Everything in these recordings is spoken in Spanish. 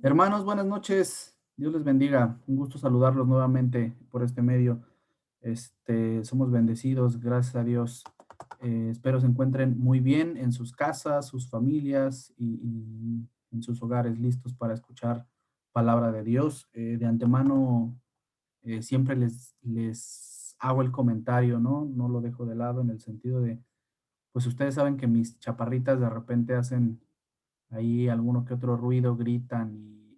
Hermanos, buenas noches. Dios les bendiga. Un gusto saludarlos nuevamente por este medio. Somos bendecidos, gracias a Dios. Espero se encuentren muy bien en sus casas, sus familias y en sus hogares, listos para escuchar palabra de Dios. De antemano, siempre les hago el comentario, ¿no? No lo dejo de lado en el sentido de, pues ustedes saben que mis chaparritas de repente hacen ahí alguno que otro ruido, gritan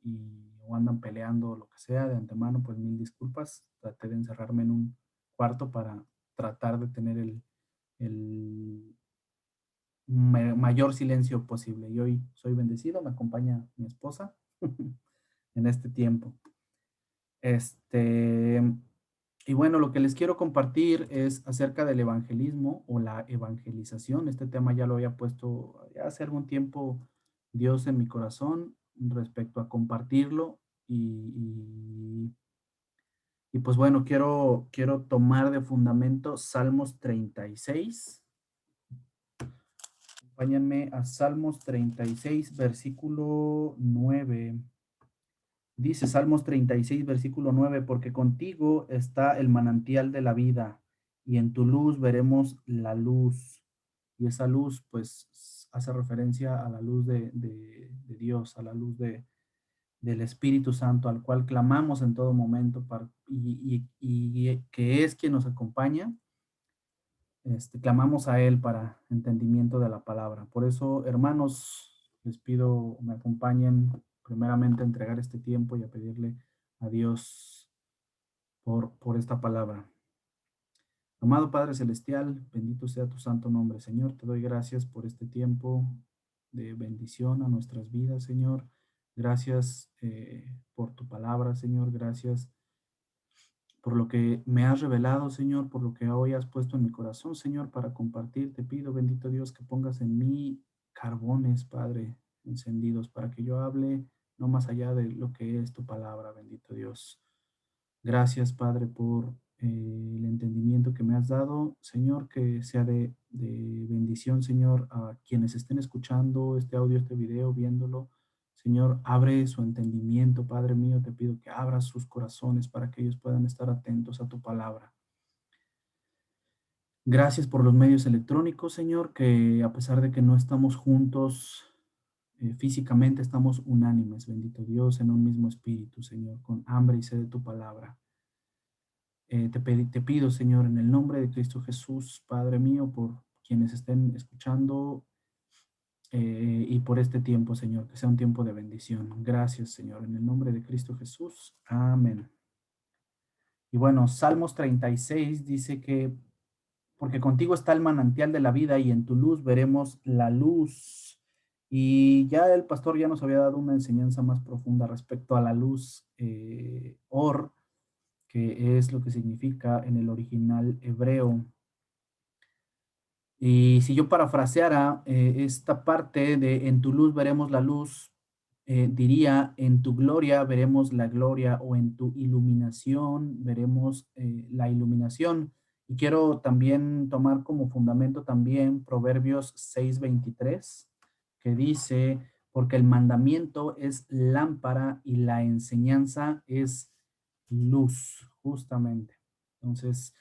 o andan peleando o lo que sea. De antemano, pues mil disculpas. Traté de encerrarme en un cuarto para tratar de tener el mayor silencio posible. Y hoy soy bendecido, me acompaña mi esposa en este tiempo. Este, y bueno, lo que les quiero compartir es acerca del evangelismo o la evangelización. Este tema ya lo había puesto ya hace algún tiempo Dios en mi corazón respecto a compartirlo y pues bueno, quiero tomar de fundamento Salmos 36. Acompáñenme a Salmos 36, versículo 9. Dice Salmos 36, versículo 9, porque contigo está el manantial de la vida y en tu luz veremos la luz. Y esa luz, pues, hace referencia a la luz de Dios, a la luz del Espíritu Santo, al cual clamamos en todo momento y que es quien nos acompaña. Clamamos a Él para entendimiento de la palabra. Por eso, hermanos, les pido me acompañen primeramente a entregar este tiempo y a pedirle a Dios por esta palabra. Amado Padre Celestial, bendito sea tu santo nombre, Señor. Te doy gracias por este tiempo de bendición a nuestras vidas, Señor. Gracias por tu palabra, Señor. Gracias por lo que me has revelado, Señor, por lo que hoy has puesto en mi corazón, Señor, para compartir. Te pido, bendito Dios, que pongas en mí carbones, Padre, encendidos, para que yo hable no más allá de lo que es tu palabra, bendito Dios. Gracias, Padre, por el entendimiento que me has dado, Señor, que sea de bendición, Señor, a quienes estén escuchando este audio, este video, viéndolo. Señor, abre su entendimiento, Padre mío, te pido que abras sus corazones para que ellos puedan estar atentos a tu palabra. Gracias por los medios electrónicos, Señor, que a pesar de que no estamos juntos físicamente, estamos unánimes, bendito Dios, en un mismo espíritu, Señor, con hambre y sed de tu palabra. Te pido, Señor, en el nombre de Cristo Jesús, Padre mío, por quienes estén escuchando y por este tiempo, Señor, que sea un tiempo de bendición. Gracias, Señor, en el nombre de Cristo Jesús. Amén. Y bueno, Salmos 36 dice que, porque contigo está el manantial de la vida y en tu luz veremos la luz. Y ya el pastor ya nos había dado una enseñanza más profunda respecto a la luz, que es lo que significa en el original hebreo. Y si yo parafraseara esta parte de en tu luz veremos la luz, diría en tu gloria veremos la gloria o en tu iluminación veremos la iluminación. Y quiero también tomar como fundamento también Proverbios 6:23, que dice, porque el mandamiento es lámpara y la enseñanza es luz, justamente. Entonces,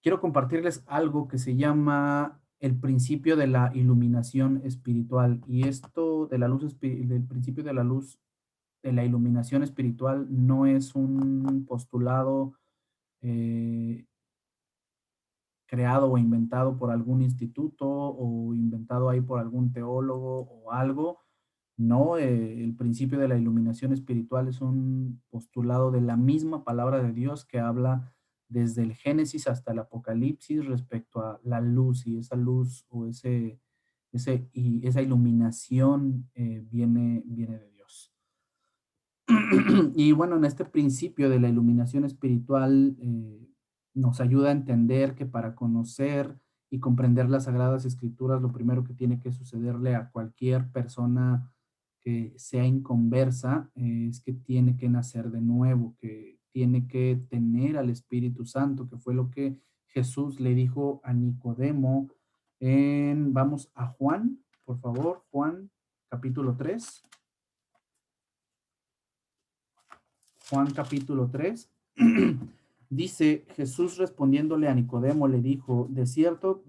quiero compartirles algo que se llama el principio de la iluminación espiritual. Y esto de la luz, del principio de la luz, de la iluminación espiritual, no es un postulado eh, creado o inventado por algún instituto o inventado ahí por algún teólogo o algo. No, el principio de la iluminación espiritual es un postulado de la misma palabra de Dios que habla desde el Génesis hasta el Apocalipsis respecto a la luz y esa luz o esa iluminación viene de Dios. Y bueno, en este principio de la iluminación espiritual nos ayuda a entender que para conocer y comprender las Sagradas Escrituras, lo primero que tiene que sucederle a cualquier persona que sea inconversa es que tiene que nacer de nuevo, que tiene que tener al Espíritu Santo, que fue lo que Jesús le dijo a Nicodemo vamos a Juan, por favor, Juan capítulo 3. Juan capítulo 3. Dice, Jesús respondiéndole a Nicodemo le dijo, de cierto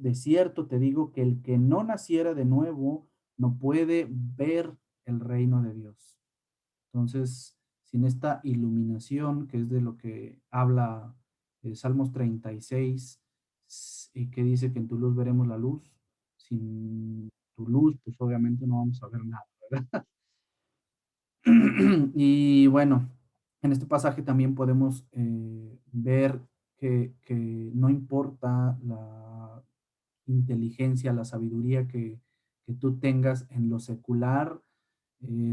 te digo que el que no naciera de nuevo no puede ver el reino de Dios. Entonces, sin esta iluminación, que es de lo que habla Salmos 36, y que dice que en tu luz veremos la luz, sin tu luz, pues obviamente no vamos a ver nada, ¿verdad? Y bueno, en este pasaje también podemos ver que no importa la inteligencia, la sabiduría que tú tengas en lo secular,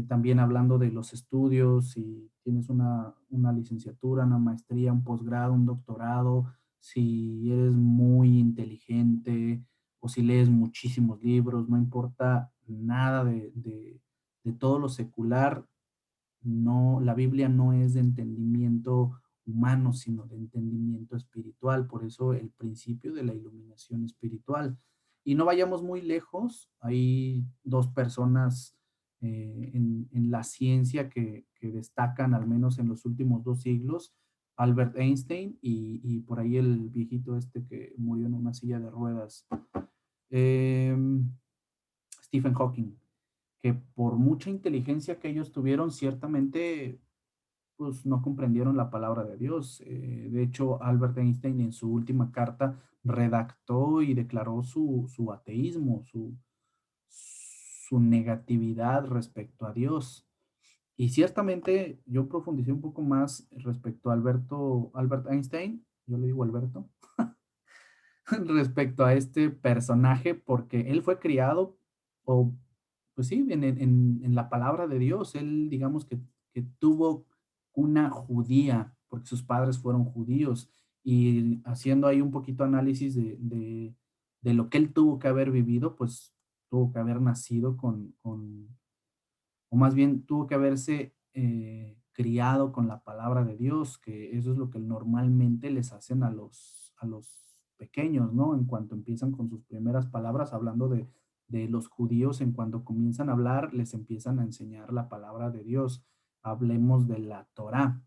también hablando de los estudios, si tienes una licenciatura, una maestría, un posgrado, un doctorado, si eres muy inteligente o si lees muchísimos libros, no importa nada de todo lo secular, no, la Biblia no es de entendimiento humano, sino de entendimiento espiritual. Por eso el principio de la iluminación espiritual. Y no vayamos muy lejos. Hay dos personas en la ciencia que destacan, al menos en los últimos 2 siglos, Albert Einstein y por ahí el viejito este que murió en una silla de ruedas, Stephen Hawking, que por mucha inteligencia que ellos tuvieron, ciertamente pues no comprendieron la palabra de Dios. De hecho, Albert Einstein en su última carta redactó y declaró su ateísmo, su negatividad respecto a Dios. Y ciertamente yo profundicé un poco más respecto a Albert Einstein, yo le digo Alberto, respecto a este personaje, porque él fue criado, o pues sí, en la palabra de Dios. Él, digamos que tuvo una judía, porque sus padres fueron judíos, y haciendo ahí un poquito análisis de lo que él tuvo que haber vivido, pues tuvo que haber nacido o más bien tuvo que haberse criado con la palabra de Dios, que eso es lo que normalmente les hacen a los pequeños, ¿no? En cuanto empiezan con sus primeras palabras, hablando de los judíos, en cuanto comienzan a hablar, les empiezan a enseñar la palabra de Dios. Hablemos de la Torá.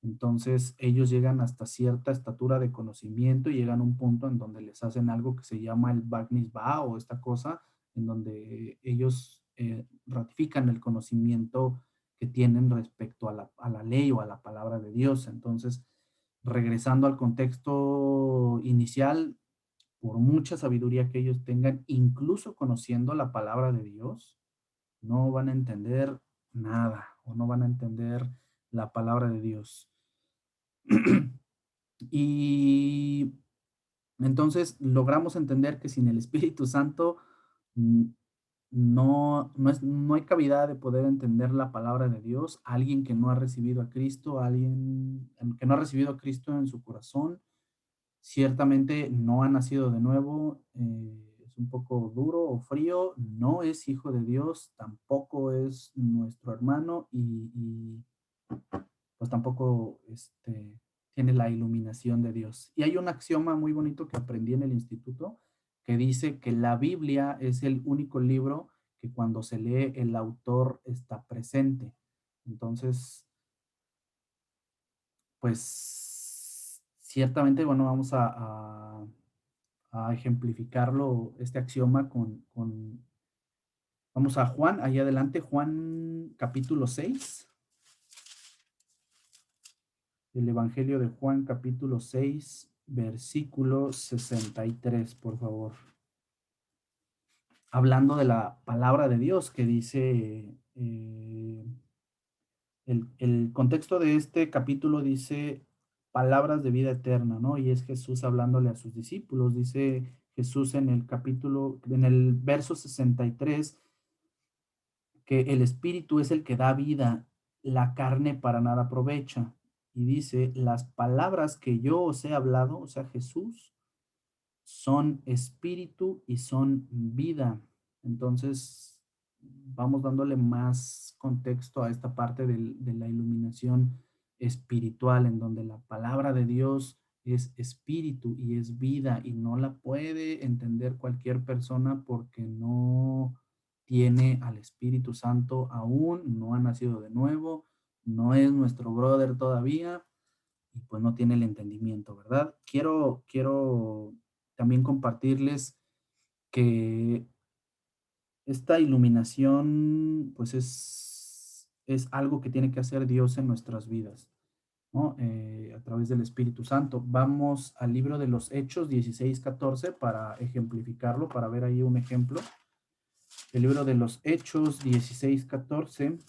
Entonces ellos llegan hasta cierta estatura de conocimiento y llegan a un punto en donde les hacen algo que se llama el Bar Mitzvah, o esta cosa en donde ellos ratifican el conocimiento que tienen respecto a la ley o a la palabra de Dios. Entonces, regresando al contexto inicial, por mucha sabiduría que ellos tengan, incluso conociendo la palabra de Dios, no van a entender nada o no van a entender la palabra de Dios. Y entonces logramos entender que sin el Espíritu Santo mm, no hay cavidad de poder entender la palabra de Dios. Alguien que no ha recibido a Cristo, alguien que no ha recibido a Cristo en su corazón, ciertamente no ha nacido de nuevo, es un poco duro o frío, no es hijo de Dios, tampoco es nuestro hermano y pues tampoco tiene la iluminación de Dios. Y hay un axioma muy bonito que aprendí en el instituto que dice que la Biblia es el único libro que cuando se lee el autor está presente. Entonces, pues ciertamente, bueno, vamos a ejemplificarlo, este axioma vamos a Juan, ahí adelante, Juan capítulo 6. El Evangelio de Juan, capítulo 6, versículo 63, por favor. Hablando de la palabra de Dios que dice, el contexto de este capítulo dice palabras de vida eterna, ¿no? Y es Jesús hablándole a sus discípulos. Dice Jesús en el verso 63, que el espíritu es el que da vida, la carne para nada aprovecha. Y dice, las palabras que yo os he hablado, o sea, Jesús, son espíritu y son vida. Entonces, vamos dándole más contexto a esta parte de la iluminación espiritual, en donde la palabra de Dios es espíritu y es vida, y no la puede entender cualquier persona porque no tiene al Espíritu Santo aún, no ha nacido de nuevo, no es nuestro brother todavía y pues no tiene el entendimiento, ¿verdad? Quiero también compartirles que esta iluminación pues es algo que tiene que hacer Dios en nuestras vidas, ¿no? A través del Espíritu Santo. Vamos al libro de los Hechos 16:14 para ejemplificarlo, para ver ahí un ejemplo. El libro de los Hechos 16:14.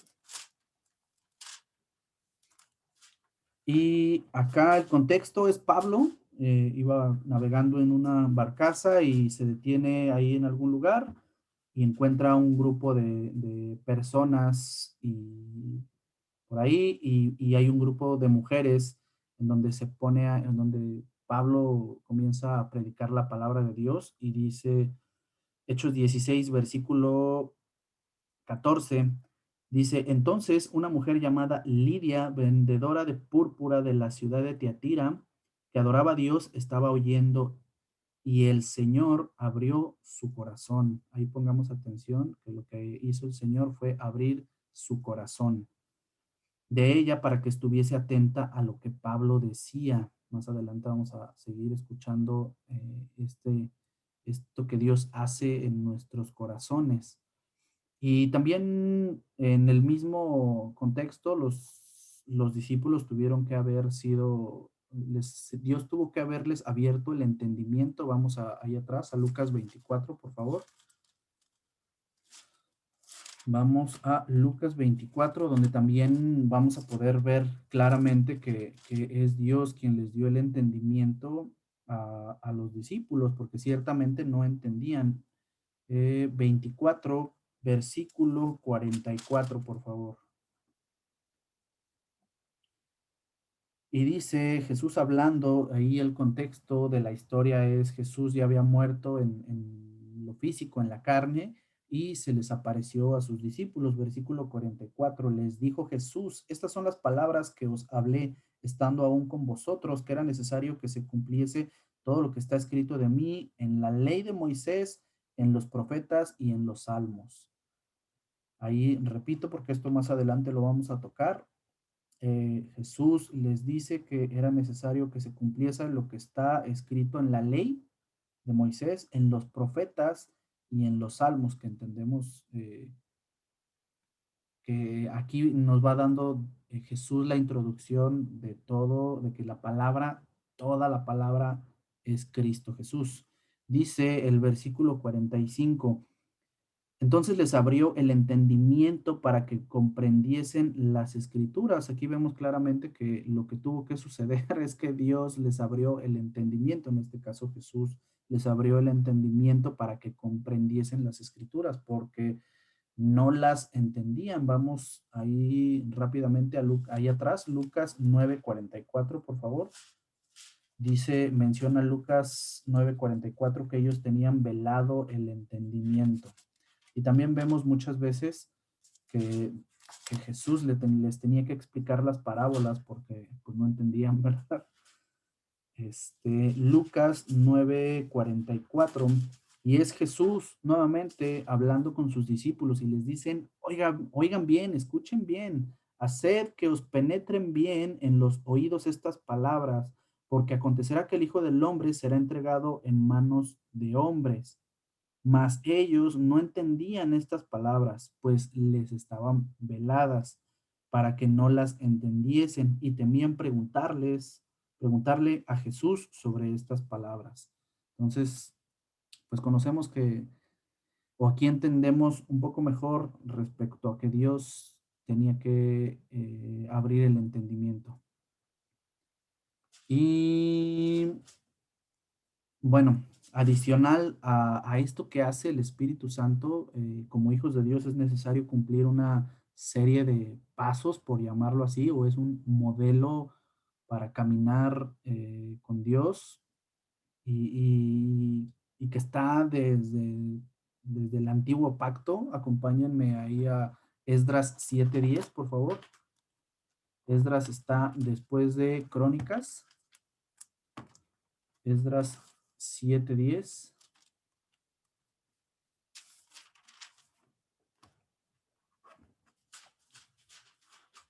Y acá el contexto es Pablo, iba navegando en una barcaza y se detiene ahí en algún lugar y encuentra un grupo de personas y por ahí y hay un grupo de mujeres en donde en donde Pablo comienza a predicar la palabra de Dios y dice Hechos 16, versículo 14, dice, entonces una mujer llamada Lidia, vendedora de púrpura de la ciudad de Tiatira, que adoraba a Dios, estaba oyendo y el Señor abrió su corazón. Ahí pongamos atención que lo que hizo el Señor fue abrir su corazón de ella para que estuviese atenta a lo que Pablo decía. Más adelante vamos a seguir escuchando esto que Dios hace en nuestros corazones. Y también en el mismo contexto, los discípulos tuvieron que haber sido, Dios tuvo que haberles abierto el entendimiento. Vamos ahí atrás, a Lucas 24, por favor. Vamos a Lucas 24, donde también vamos a poder ver claramente que es Dios quien les dio el entendimiento a los discípulos, porque ciertamente no entendían. 24, versículo 44, por favor. Y dice Jesús hablando, ahí el contexto de la historia es Jesús ya había muerto en lo físico, en la carne, y se les apareció a sus discípulos. Versículo 44, les dijo Jesús, estas son las palabras que os hablé estando aún con vosotros, que era necesario que se cumpliese todo lo que está escrito de mí en la ley de Moisés, en los profetas y en los salmos. Ahí repito, porque esto más adelante lo vamos a tocar. Jesús les dice que era necesario que se cumpliese lo que está escrito en la ley de Moisés, en los profetas y en los salmos, que entendemos que aquí nos va dando Jesús la introducción de todo, de que la palabra, toda la palabra es Cristo Jesús. Dice el versículo 45. Entonces les abrió el entendimiento para que comprendiesen las escrituras. Aquí vemos claramente que lo que tuvo que suceder es que Dios les abrió el entendimiento, en este caso Jesús les abrió el entendimiento para que comprendiesen las escrituras, porque no las entendían. Vamos ahí rápidamente ahí atrás, Lucas 9:44, por favor. Dice, menciona Lucas 9:44 que ellos tenían velado el entendimiento. Y también vemos muchas veces que Jesús les tenía que explicar las parábolas porque pues, no entendían, ¿verdad? Lucas 9:44, y es Jesús nuevamente hablando con sus discípulos y les dicen, oigan bien, escuchen bien, haced que os penetren bien en los oídos estas palabras, porque acontecerá que el Hijo del Hombre será entregado en manos de hombres. Mas ellos no entendían estas palabras, pues les estaban veladas para que no las entendiesen y temían preguntarle a Jesús sobre estas palabras. Entonces, pues conocemos o aquí entendemos un poco mejor respecto a que Dios tenía que abrir el entendimiento. Y bueno, adicional a esto que hace el Espíritu Santo, como hijos de Dios es necesario cumplir una serie de pasos, por llamarlo así, o es un modelo para caminar con Dios y que está desde el antiguo pacto. Acompáñenme ahí a Esdras 7:10, por favor. Esdras está después de Crónicas. Esdras 7:10.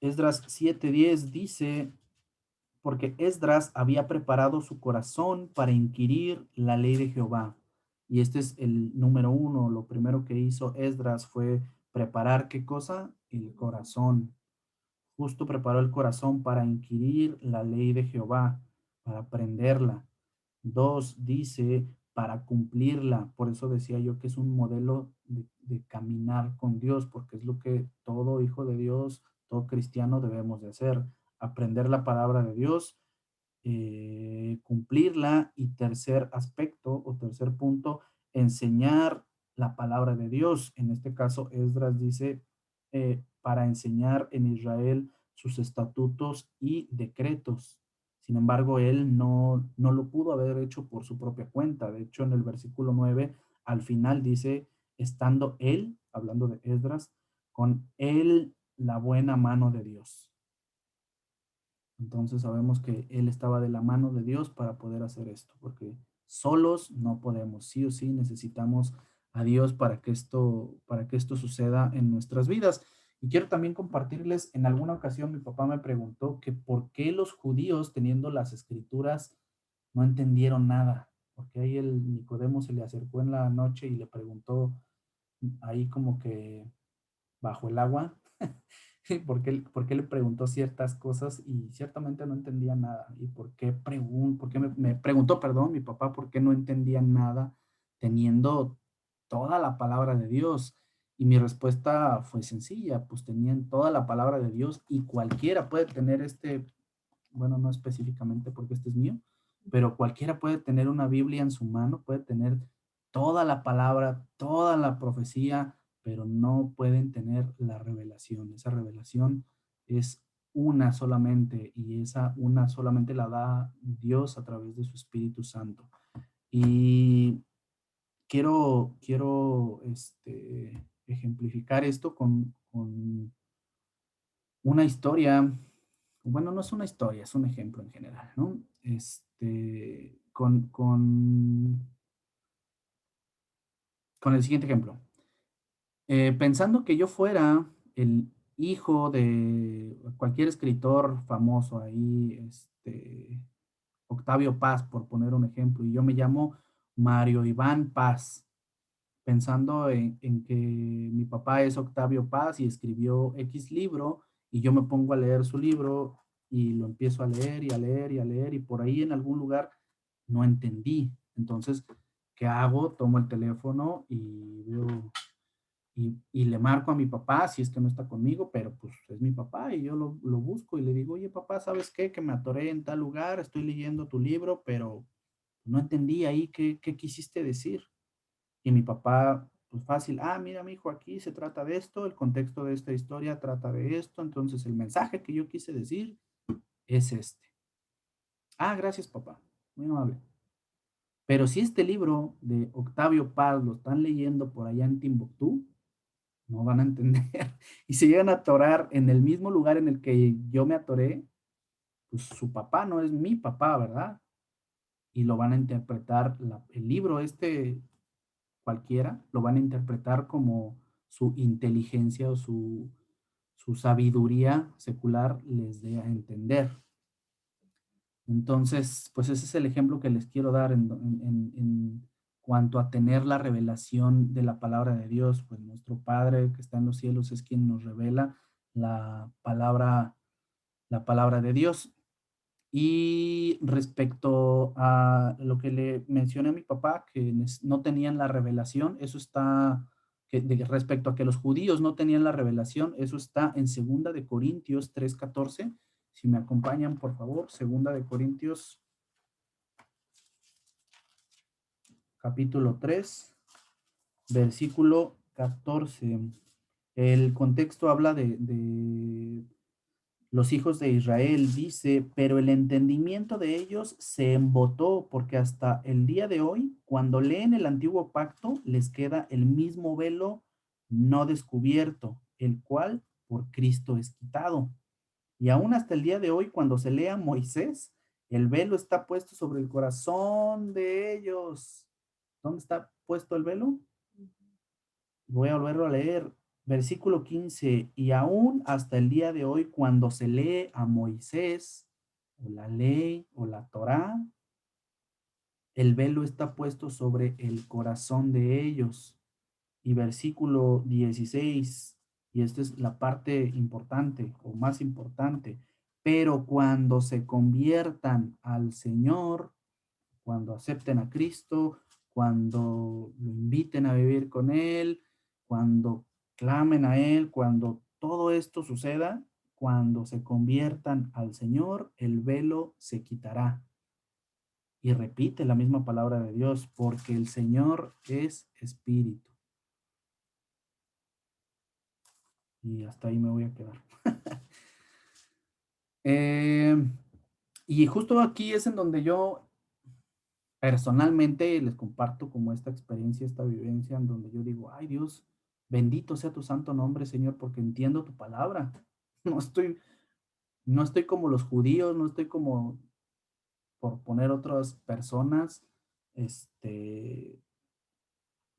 Esdras 7:10 dice, porque Esdras había preparado su corazón para inquirir la ley de Jehová. Y este es el número uno. Lo primero que hizo Esdras fue preparar, ¿qué cosa? El corazón. Justo preparó el corazón para inquirir la ley de Jehová, para aprenderla. Dos, dice, para cumplirla. Por eso decía yo que es un modelo de caminar con Dios, porque es lo que todo hijo de Dios, todo cristiano debemos de hacer. Aprender la palabra de Dios, cumplirla, y tercer aspecto o tercer punto, enseñar la palabra de Dios. En este caso, Esdras dice, para enseñar en Israel sus estatutos y decretos. Sin embargo, él no lo pudo haber hecho por su propia cuenta. De hecho, en el versículo 9, al final dice, estando él, hablando de Esdras, con él la buena mano de Dios. Entonces sabemos que él estaba de la mano de Dios para poder hacer esto, porque solos no podemos, sí o sí necesitamos a Dios para que esto suceda en nuestras vidas. Y quiero también compartirles, en alguna ocasión mi papá me preguntó que por qué los judíos, teniendo las escrituras, no entendieron nada. Porque ahí el Nicodemo se le acercó en la noche y le preguntó ahí como que bajo el agua, por qué le preguntó ciertas cosas y ciertamente no entendía nada. ¿Y por qué me preguntó, perdón, mi papá, por qué no entendía nada teniendo toda la palabra de Dios? Y mi respuesta fue sencilla, pues tenían toda la palabra de Dios y cualquiera puede tener bueno, no específicamente porque este es mío, pero cualquiera puede tener una Biblia en su mano, puede tener toda la palabra, toda la profecía, pero no pueden tener la revelación. Esa revelación es una solamente, y esa una solamente la da Dios a través de su Espíritu Santo. Y quiero ejemplificar esto con una historia. Bueno, no es una historia, es un ejemplo en general, ¿no? Con el siguiente ejemplo. Pensando que yo fuera el hijo de cualquier escritor famoso ahí, Octavio Paz, por poner un ejemplo, y yo me llamo Mario Iván Paz, pensando en que mi papá es Octavio Paz y escribió X libro, y yo me pongo a leer su libro y lo empiezo a leer y a leer y a leer, y por ahí en algún lugar no entendí. Entonces, ¿qué hago? Tomo el teléfono y veo y le marco a mi papá si es que no está conmigo, pero pues es mi papá y yo lo busco y le digo, oye papá, ¿sabes qué? Que me atoré en tal lugar, estoy leyendo tu libro, pero no entendí ahí qué quisiste decir. Y mi papá, pues fácil, mira, mi hijo, aquí se trata de esto, el contexto de esta historia trata de esto, entonces el mensaje que yo quise decir es este. Gracias, papá, muy amable. Pero si este libro de Octavio Paz lo están leyendo por allá en Timbuktu, no van a entender. Y se llegan a atorar en el mismo lugar en el que yo me atoré, pues su papá no es mi papá, ¿verdad? Y lo van a interpretar, el libro cualquiera, lo van a interpretar como su inteligencia o su sabiduría secular les dé a entender. Entonces, pues ese es el ejemplo que les quiero dar en cuanto a tener la revelación de la palabra de Dios. Pues nuestro Padre que está en los cielos es quien nos revela la palabra de Dios. Y respecto a lo que le mencioné a mi papá, que no tenían la revelación, eso está, respecto a que los judíos no tenían la revelación, eso está en 2 de Corintios 3:14. Si me acompañan, por favor, 2 de Corintios, capítulo 3, versículo 14. El contexto habla de los hijos de Israel, dice, pero el entendimiento de ellos se embotó porque hasta el día de hoy, cuando leen el antiguo pacto, les queda el mismo velo no descubierto, el cual por Cristo es quitado. Y aún hasta el día de hoy, cuando se lea Moisés, el velo está puesto sobre el corazón de ellos. ¿Dónde está puesto el velo? Voy a volverlo a leer. Versículo 15, y aún hasta el día de hoy, cuando se lee a Moisés, o la ley, o la Torá, el velo está puesto sobre el corazón de ellos. Y versículo 16, y esta es la parte importante o más importante, pero cuando se conviertan al Señor, cuando acepten a Cristo, cuando lo inviten a vivir con Él, cuando clamen a Él, cuando todo esto suceda, cuando se conviertan al Señor, el velo se quitará. Y repite la misma palabra de Dios, porque el Señor es espíritu. Y hasta ahí me voy a quedar. Eh, y justo aquí es en donde yo personalmente les comparto como esta experiencia, esta vivencia, en donde yo digo, ay Dios, bendito sea tu santo nombre, Señor, porque entiendo tu palabra. No estoy, no estoy como los judíos, no estoy como por poner otras personas,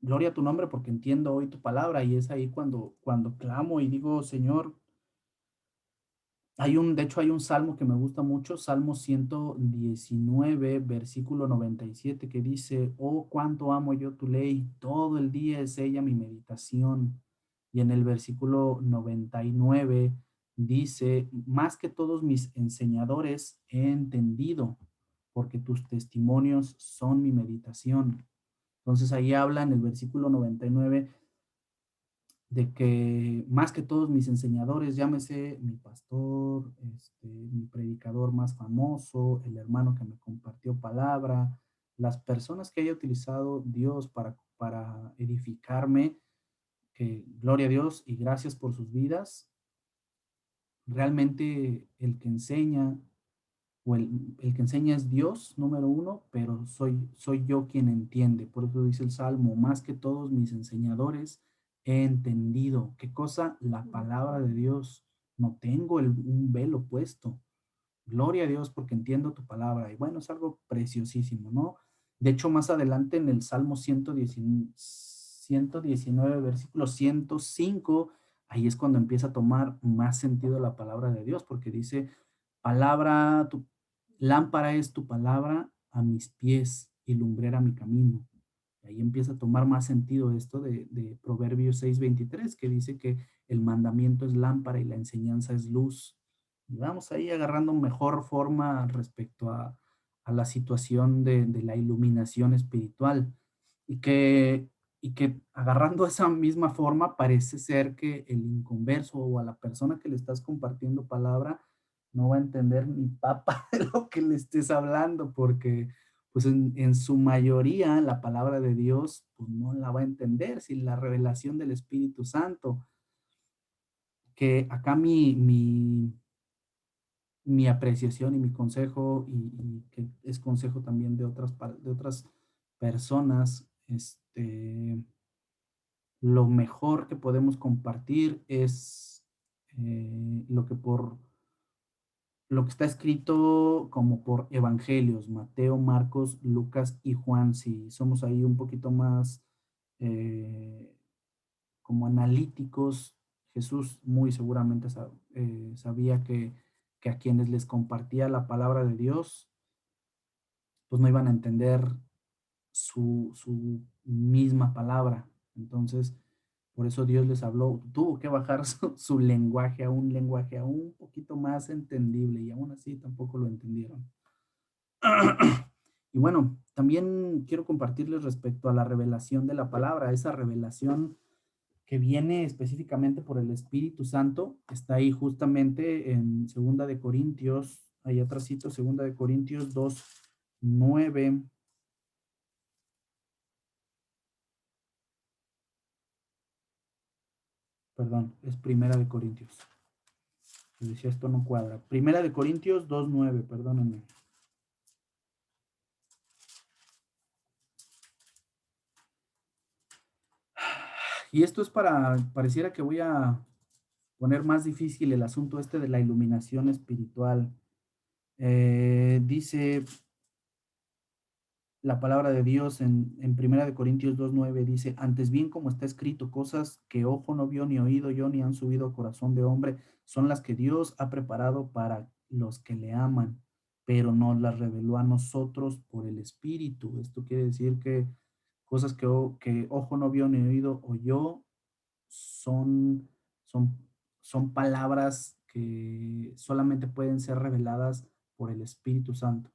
gloria a tu nombre porque entiendo hoy tu palabra y es ahí cuando clamo y digo, Señor, de hecho, hay un salmo que me gusta mucho, Salmo 119, versículo 97, que dice, oh, cuánto amo yo tu ley, todo el día es ella mi meditación. Y en el versículo 99 dice, más que todos mis enseñadores he entendido, porque tus testimonios son mi meditación. Entonces ahí habla en el versículo 99 de que más que todos mis enseñadores, llámese mi pastor, mi predicador más famoso, el hermano que me compartió palabra, las personas que haya utilizado Dios para edificarme, que gloria a Dios y gracias por sus vidas, realmente el que enseña o el que enseña es Dios, número uno, pero soy yo quien entiende. Por eso dice el Salmo, más que todos mis enseñadores, he entendido. ¿Qué cosa? La palabra de Dios. No tengo un velo puesto. Gloria a Dios porque entiendo tu palabra. Y bueno, es algo preciosísimo, ¿no? De hecho, más adelante en el Salmo 119 versículo 105, ahí es cuando empieza a tomar más sentido la palabra de Dios, porque dice, lámpara es tu palabra a mis pies y lumbrera mi camino. Y ahí empieza a tomar más sentido esto de Proverbios 6:23, que dice que el mandamiento es lámpara y la enseñanza es luz. Y vamos ahí agarrando mejor forma respecto a la situación de la iluminación espiritual. Y que, y que agarrando esa misma forma parece ser que el inconverso o a la persona que le estás compartiendo palabra no va a entender ni papa de lo que le estés hablando, porque pues en su mayoría la palabra de Dios pues no la va a entender sin la revelación del Espíritu Santo. Que acá mi apreciación y mi consejo, y que es consejo también de otras personas, lo mejor que podemos compartir es lo que está escrito como por evangelios, Mateo, Marcos, Lucas y Juan. Si somos ahí un poquito más eh, como analíticos, Jesús muy seguramente sabía que a quienes les compartía la palabra de Dios, pues no iban a entender su misma palabra. Entonces, por eso Dios les habló, tuvo que bajar su lenguaje a un lenguaje aún un poquito más entendible y aún así tampoco lo entendieron. Y bueno, también quiero compartirles respecto a la revelación de la palabra, esa revelación que viene específicamente por el Espíritu Santo, está ahí justamente en Segunda de Corintios, ahí atrásito, Segunda de Corintios 2:9. Perdón, es Primera de Corintios. Les decía, esto no cuadra. Primera de Corintios 2:9, perdónenme. Y esto es pareciera que voy a poner más difícil el asunto este de la iluminación espiritual. Dice, la palabra de Dios en Primera de Corintios 2:9 dice, antes bien como está escrito, cosas que ojo no vio ni oído yo ni han subido a corazón de hombre, son las que Dios ha preparado para los que le aman, pero nos las reveló a nosotros por el Espíritu. Esto quiere decir que cosas que ojo no vio ni oído oyó son, son, son palabras que solamente pueden ser reveladas por el Espíritu Santo,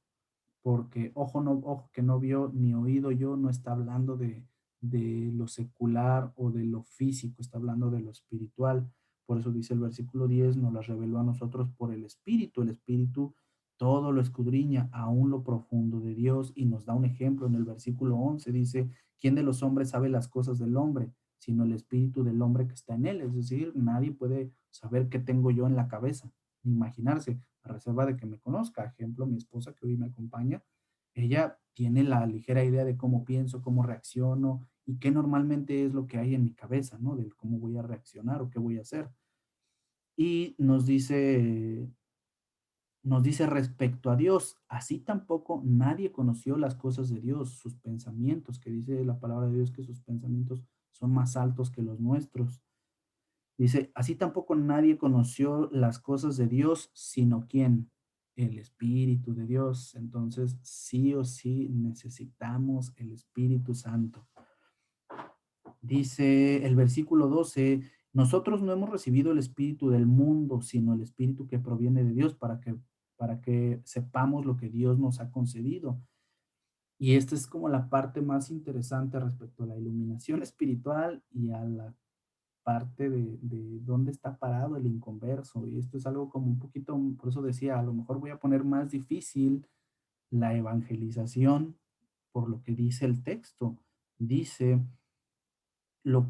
porque ojo que no vio ni oído yo no está hablando de lo secular o de lo físico, está hablando de lo espiritual. Por eso dice el versículo 10, nos las reveló a nosotros por el Espíritu todo lo escudriña, aún lo profundo de Dios, y nos da un ejemplo en el versículo 11, dice, ¿quién de los hombres sabe las cosas del hombre? Sino el espíritu del hombre que está en él. Es decir, nadie puede saber qué tengo yo en la cabeza, ni imaginarse, a reserva de que me conozca. Ejemplo, mi esposa que hoy me acompaña, ella tiene la ligera idea de cómo pienso, cómo reacciono y qué normalmente es lo que hay en mi cabeza, ¿no? De cómo voy a reaccionar o qué voy a hacer. Y nos dice respecto a Dios, así tampoco nadie conoció las cosas de Dios, sus pensamientos, que dice la palabra de Dios que sus pensamientos son más altos que los nuestros. Dice, así tampoco nadie conoció las cosas de Dios, sino quién, el Espíritu de Dios. Entonces, sí o sí necesitamos el Espíritu Santo. Dice el versículo 12, nosotros no hemos recibido el Espíritu del mundo, sino el Espíritu que proviene de Dios para que sepamos lo que Dios nos ha concedido. Y esta es como la parte más interesante respecto a la iluminación espiritual y a la parte de dónde está parado el inconverso. Y esto es algo como un poquito, por eso decía, a lo mejor voy a poner más difícil la evangelización por lo que dice el texto. Dice,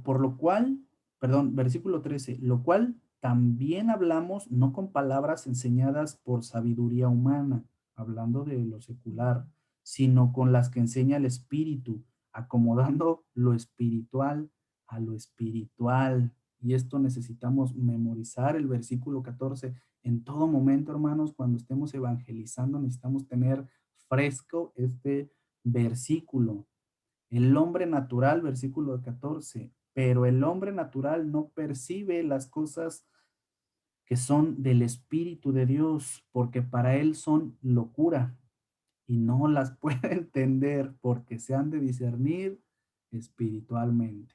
por lo cual, perdón, versículo 13, lo cual también hablamos no con palabras enseñadas por sabiduría humana, hablando de lo secular, sino con las que enseña el Espíritu, acomodando lo espiritual a lo espiritual. Y esto necesitamos memorizar el versículo 14 en todo momento, hermanos, cuando estemos evangelizando, necesitamos tener fresco este versículo. El hombre natural, versículo 14, pero el hombre natural no percibe las cosas que son del Espíritu de Dios, porque para él son locura y no las puede entender porque se han de discernir espiritualmente.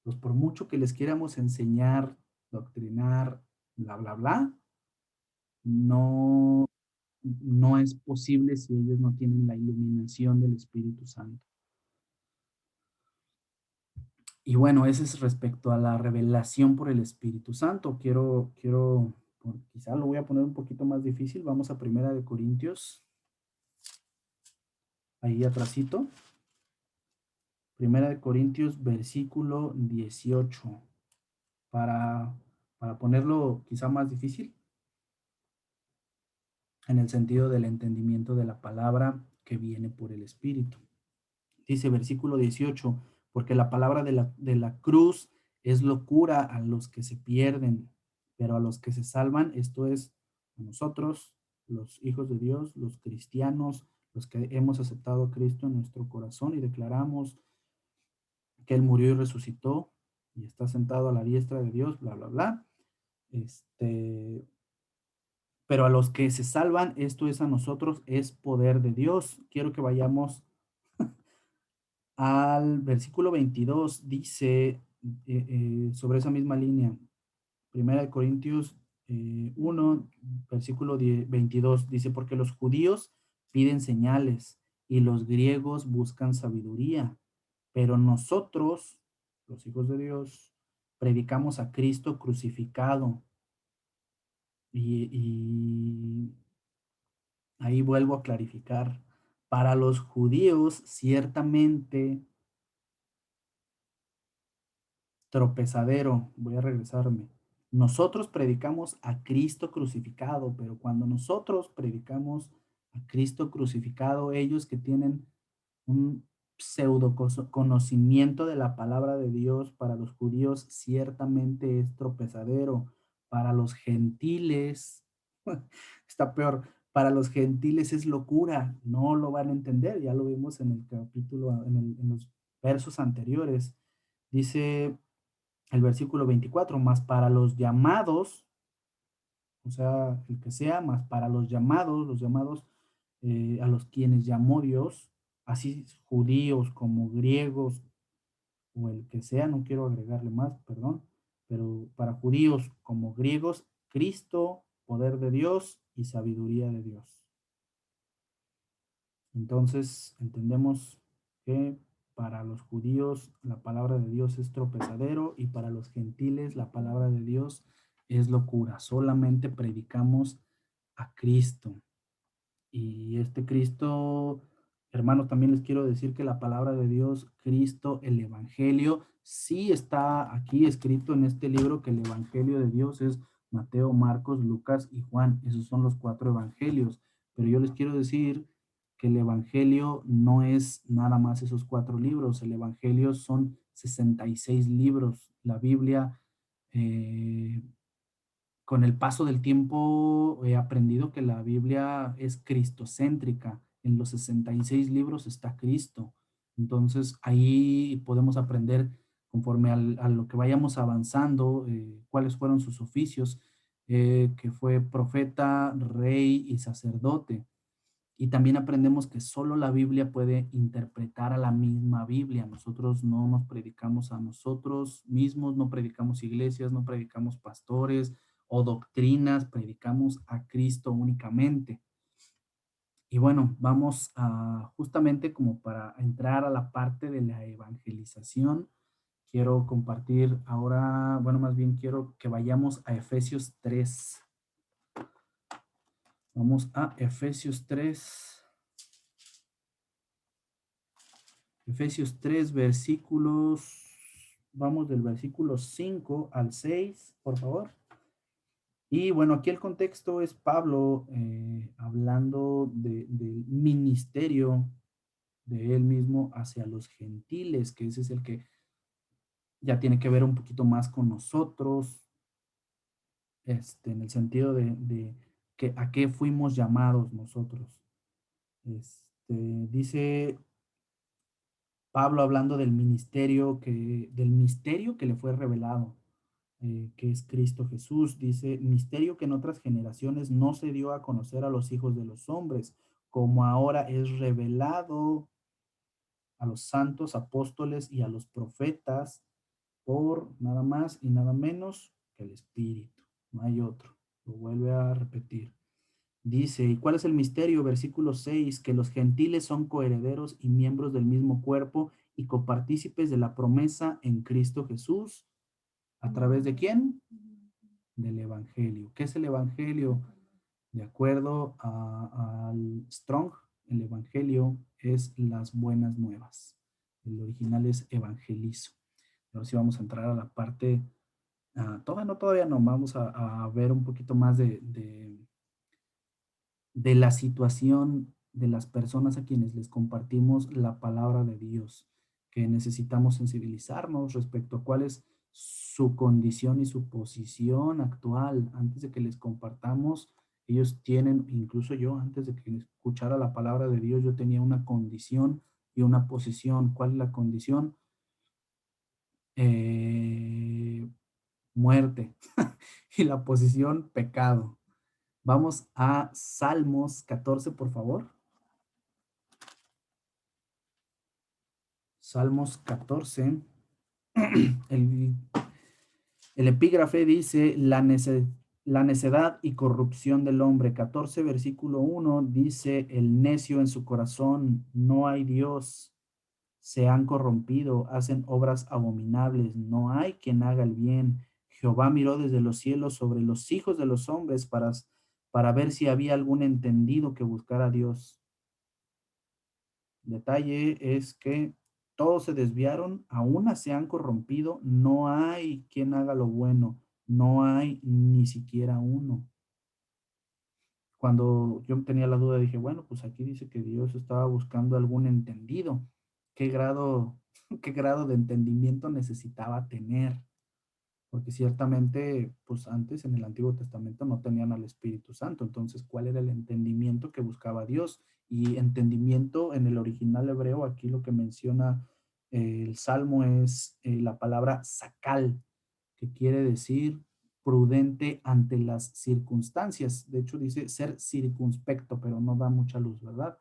Pues por mucho que les quieramos enseñar, doctrinar, bla, bla, bla, no, no es posible si ellos no tienen la iluminación del Espíritu Santo. Y bueno, ese es respecto a la revelación por el Espíritu Santo. Quizá lo voy a poner un poquito más difícil. Vamos a Primera de Corintios, ahí atrásito. Primera de Corintios, versículo 18. Para, para ponerlo quizá más difícil, en el sentido del entendimiento de la palabra que viene por el Espíritu. Dice versículo 18, porque la palabra de la cruz es locura a los que se pierden, pero a los que se salvan, esto es, a nosotros, los hijos de Dios, los cristianos, los que hemos aceptado a Cristo en nuestro corazón y declaramos que Él murió y resucitó y está sentado a la diestra de Dios, bla, bla, bla. Pero a los que se salvan, esto es a nosotros, es poder de Dios. Quiero que vayamos al versículo 22, dice sobre esa misma línea, Primera de Corintios 1, versículo 22, dice, porque los judíos piden señales y los griegos buscan sabiduría, pero nosotros, los hijos de Dios, predicamos a Cristo crucificado. Y ahí vuelvo a clarificar, para los judíos ciertamente tropezadero, voy a regresarme. Nosotros predicamos a Cristo crucificado, pero cuando nosotros predicamos a Cristo crucificado, ellos que tienen un pseudo conocimiento de la palabra de Dios, para los judíos ciertamente es tropezadero, para los gentiles está peor, para los gentiles es locura, no lo van a entender, ya lo vimos en el capítulo, en los versos anteriores. Dice el versículo 24, más para los llamados, o sea, el que sea, más para los llamados a los quienes llamó Dios, así judíos como griegos, o el que sea, no quiero agregarle más, perdón, pero para judíos como griegos, Cristo, poder de Dios y sabiduría de Dios. Entonces, entendemos que para los judíos la palabra de Dios es tropezadero y para los gentiles la palabra de Dios es locura. Solamente predicamos a Cristo. Y este Cristo, hermanos, también les quiero decir que la palabra de Dios, Cristo, el Evangelio, sí está aquí escrito en este libro que el Evangelio de Dios es Mateo, Marcos, Lucas y Juan. Esos son los 4 evangelios. Pero yo les quiero decir que el Evangelio no es nada más esos 4 libros. El Evangelio son 66 libros. La Biblia con el paso del tiempo he aprendido que la Biblia es cristocéntrica. En los 66 libros está Cristo. Entonces ahí podemos aprender conforme a lo que vayamos avanzando, cuáles fueron sus oficios, que fue profeta, rey y sacerdote. Y también aprendemos que solo la Biblia puede interpretar a la misma Biblia. Nosotros no nos predicamos a nosotros mismos, no predicamos iglesias, no predicamos pastores o doctrinas, predicamos a Cristo únicamente. Y bueno, vamos a justamente como para entrar a la parte de la evangelización. Quiero compartir ahora, bueno, más bien quiero que vayamos a Efesios 3. Vamos a Efesios 3. Efesios 3, versículos, vamos del versículo 5 al 6, por favor. Y bueno, aquí el contexto es Pablo hablando del ministerio de él mismo hacia los gentiles, que ese es el que ya tiene que ver un poquito más con nosotros, en el sentido de que a qué fuimos llamados nosotros. Dice Pablo hablando del misterio que le fue revelado, que es Cristo Jesús. Dice, misterio que en otras generaciones no se dio a conocer a los hijos de los hombres, como ahora es revelado a los santos apóstoles y a los profetas por nada más y nada menos que el Espíritu. No hay otro. Lo vuelve a repetir. Dice, ¿y cuál es el misterio? Versículo 6, que los gentiles son coherederos y miembros del mismo cuerpo y copartícipes de la promesa en Cristo Jesús. ¿A través de quién? Del Evangelio. ¿Qué es el Evangelio? De acuerdo al Strong, el Evangelio es las buenas nuevas. El original es evangelizo. Ahora sí vamos a entrar a la parte, todavía no, vamos a ver un poquito más de la situación de las personas a quienes les compartimos la palabra de Dios, que necesitamos sensibilizarnos respecto a cuál es su condición y su posición actual. Antes de que les compartamos, ellos tienen, incluso yo, antes de que escuchara la palabra de Dios, yo tenía una condición y una posición. ¿Cuál es la condición? Muerte. Y la posición, pecado. Vamos a Salmos 14, por favor. Salmos 14. El, el epígrafe dice, la necedad y corrupción del hombre. 14, versículo 1, dice, el necio en su corazón, no hay Dios, se han corrompido, hacen obras abominables, no hay quien haga el bien. Jehová miró desde los cielos sobre los hijos de los hombres para ver si había algún entendido que buscara a Dios. Detalle es que todos se desviaron, aún se han corrompido, no hay quien haga lo bueno, no hay ni siquiera uno. Cuando yo tenía la duda, dije, bueno, pues aquí dice que Dios estaba buscando algún entendido. ¿Qué grado, qué grado de entendimiento necesitaba tener? porque ciertamente, pues antes en el Antiguo Testamento no tenían al Espíritu Santo. Entonces, ¿cuál era el entendimiento que buscaba Dios? Y entendimiento en el original hebreo, aquí lo que menciona el Salmo es la palabra sakal, que quiere decir prudente ante las circunstancias. De hecho, dice ser circunspecto, pero no da mucha luz, ¿verdad?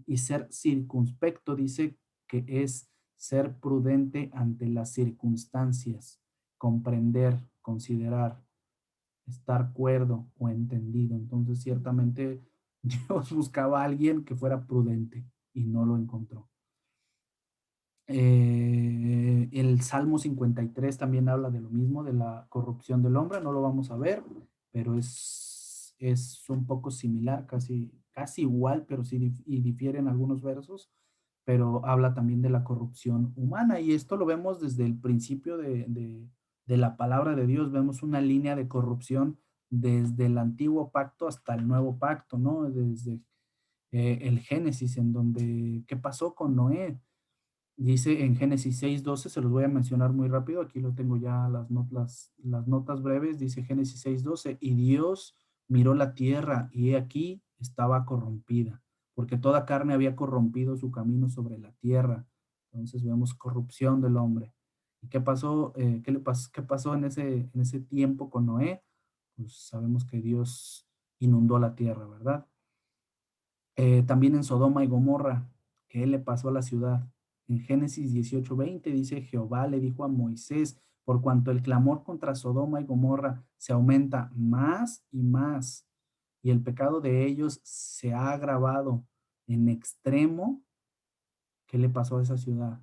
Y ser circunspecto dice que es ser prudente ante las circunstancias, comprender, considerar, estar cuerdo o entendido. Entonces, ciertamente Dios buscaba a alguien que fuera prudente y no lo encontró. El Salmo 53 también habla de lo mismo, de la corrupción del hombre, no lo vamos a ver, pero es un poco similar, casi igual, pero sí y difiere en algunos versos, pero habla también de la corrupción humana, y esto lo vemos desde el principio de la palabra de Dios. Vemos una línea de corrupción desde el antiguo pacto hasta el nuevo pacto, ¿no? Desde el Génesis, en donde, ¿qué pasó con Noé? Dice en Génesis 6:12, se los voy a mencionar muy rápido, aquí lo tengo ya las notas breves, dice Génesis 6:12, y Dios miró la tierra y he aquí estaba corrompida, porque toda carne había corrompido su camino sobre la tierra. Entonces vemos corrupción del hombre. ¿Y qué pasó? ¿Qué pasó en ese tiempo con Noé? Pues sabemos que Dios inundó la tierra, ¿verdad? También en Sodoma y Gomorra, ¿qué le pasó a la ciudad? En Génesis 18:20 dice, Jehová le dijo a Moisés, por cuanto el clamor contra Sodoma y Gomorra se aumenta más y más, y el pecado de ellos se ha agravado en extremo, ¿qué le pasó a esa ciudad?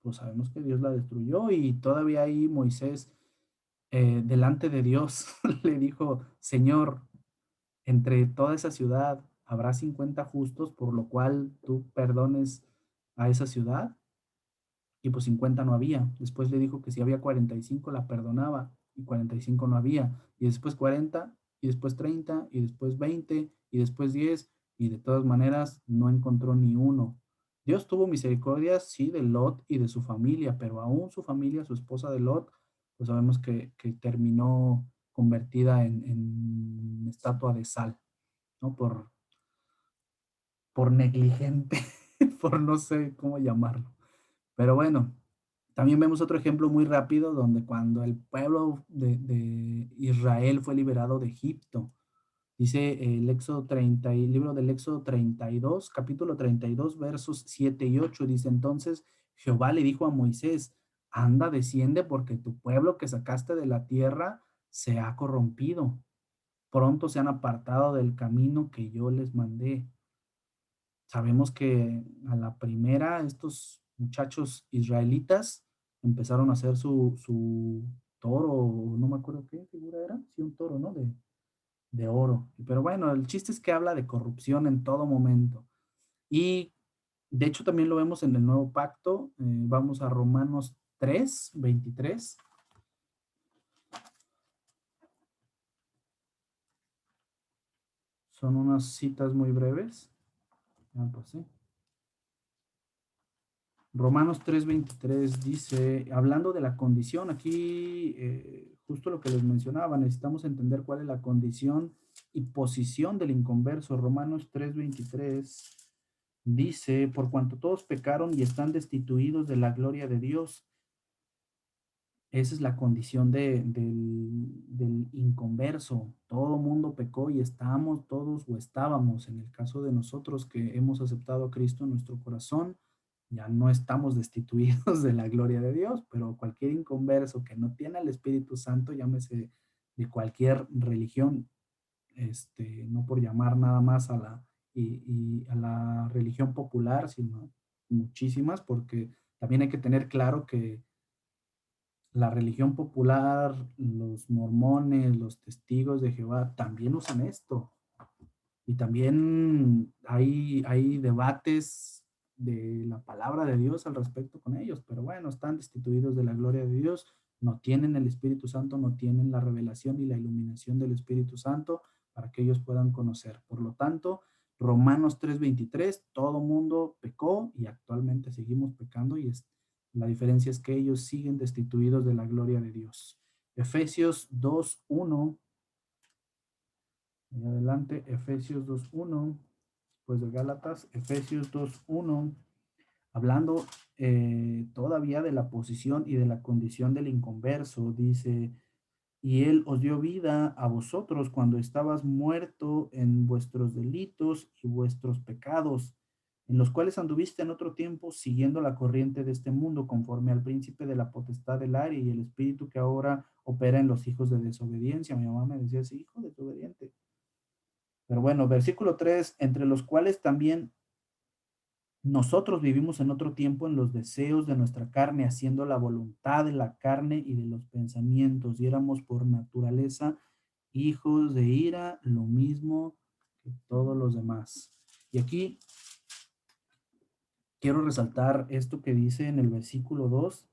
Pues sabemos que Dios la destruyó y todavía ahí Moisés, delante de Dios, le dijo, Señor, entre toda esa ciudad habrá 50 justos, por lo cual tú perdones a esa ciudad. Y pues 50 no había. Después le dijo que si había 45 la perdonaba y 45 no había. Y después 40 y después 30 y después 20 y después 10 y de todas maneras no encontró ni uno. Dios tuvo misericordia, sí, de Lot y de su familia, pero aún su familia, su esposa de Lot, pues sabemos que terminó convertida en estatua de sal, ¿no? Por negligente, por no sé cómo llamarlo. Pero bueno, también vemos otro ejemplo muy rápido donde cuando el pueblo de Israel fue liberado de Egipto, dice el Éxodo 30, el libro del Éxodo 32, capítulo 32, versos 7 y 8, dice entonces Jehová le dijo a Moisés, anda, desciende porque tu pueblo que sacaste de la tierra se ha corrompido. Pronto se han apartado del camino que yo les mandé. Sabemos que a la primera estos muchachos israelitas empezaron a hacer su toro, no me acuerdo qué figura era, sí, un toro, ¿no? De oro. Pero bueno, el chiste es que habla de corrupción en todo momento. Y de hecho también lo vemos en el nuevo pacto. Vamos a Romanos 3:23. Son unas citas muy breves. Ya pasé. Romanos 3:23 dice, hablando de la condición, aquí justo lo que les mencionaba, necesitamos entender cuál es la condición y posición del inconverso. Romanos 3:23 dice, por cuanto todos pecaron y están destituidos de la gloria de Dios. Esa es la condición del inconverso. Todo mundo pecó y estamos todos o estábamos, en el caso de nosotros que hemos aceptado a Cristo en nuestro corazón, ya no estamos destituidos de la gloria de Dios, pero cualquier inconverso que no tiene el Espíritu Santo, llámese de cualquier religión, no por llamar nada más y a la religión popular, sino muchísimas, porque también hay que tener claro que la religión popular, los mormones, los testigos de Jehová también usan esto. Y también hay debates de la palabra de Dios al respecto con ellos, pero bueno, están destituidos de la gloria de Dios, no tienen el Espíritu Santo, no tienen la revelación y la iluminación del Espíritu Santo para que ellos puedan conocer. Por lo tanto, Romanos 3:23, todo mundo pecó y actualmente seguimos pecando y la diferencia es que ellos siguen destituidos de la gloria de Dios. Efesios 2:1. Ahí adelante, Efesios 2:1. Después de Gálatas, Efesios 2:1. Hablando todavía de la posición y de la condición del inconverso, dice, y él os dio vida a vosotros cuando estabas muerto en vuestros delitos y vuestros pecados, en los cuales anduviste en otro tiempo siguiendo la corriente de este mundo, conforme al príncipe de la potestad del aire y el espíritu que ahora opera en los hijos de desobediencia. Mi mamá me decía así, hijo desobediente. Pero bueno, versículo 3, entre los cuales también nosotros vivimos en otro tiempo en los deseos de nuestra carne, haciendo la voluntad de la carne y de los pensamientos, y éramos por naturaleza hijos de ira, lo mismo que todos los demás. Y aquí quiero resaltar esto que dice en el versículo 2,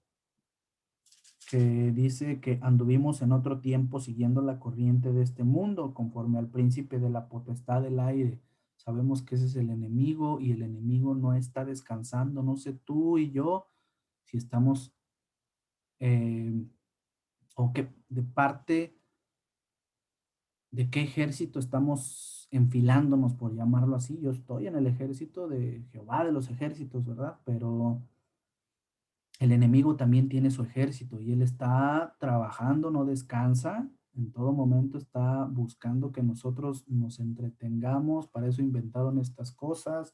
que dice que anduvimos en otro tiempo siguiendo la corriente de este mundo, conforme al príncipe de la potestad del aire. Sabemos que ese es el enemigo y el enemigo no está descansando. No sé tú y yo si estamos eh, o que de parte de qué ejército estamos enfilándonos, por llamarlo así. Yo estoy en el ejército de Jehová de los ejércitos, ¿verdad? Pero el enemigo también tiene su ejército y él está trabajando, no descansa, en todo momento está buscando que nosotros nos entretengamos, para eso inventaron estas cosas,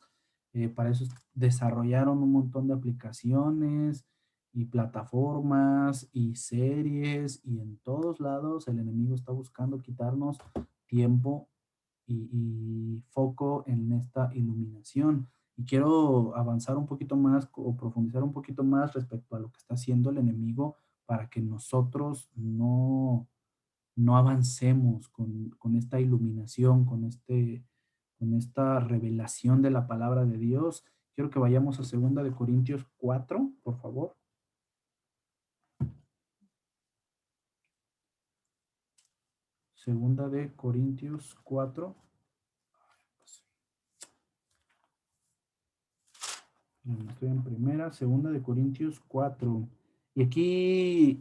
para eso desarrollaron un montón de aplicaciones y plataformas y series y en todos lados el enemigo está buscando quitarnos tiempo y foco en esta iluminación. Y quiero avanzar un poquito más o profundizar un poquito más respecto a lo que está haciendo el enemigo para que nosotros no avancemos con esta iluminación, con esta revelación de la palabra de Dios. Quiero que vayamos a 2 Corintios 4, por favor. Segunda de Corintios 4. Estoy en primera, 2 Corintios 4. Y aquí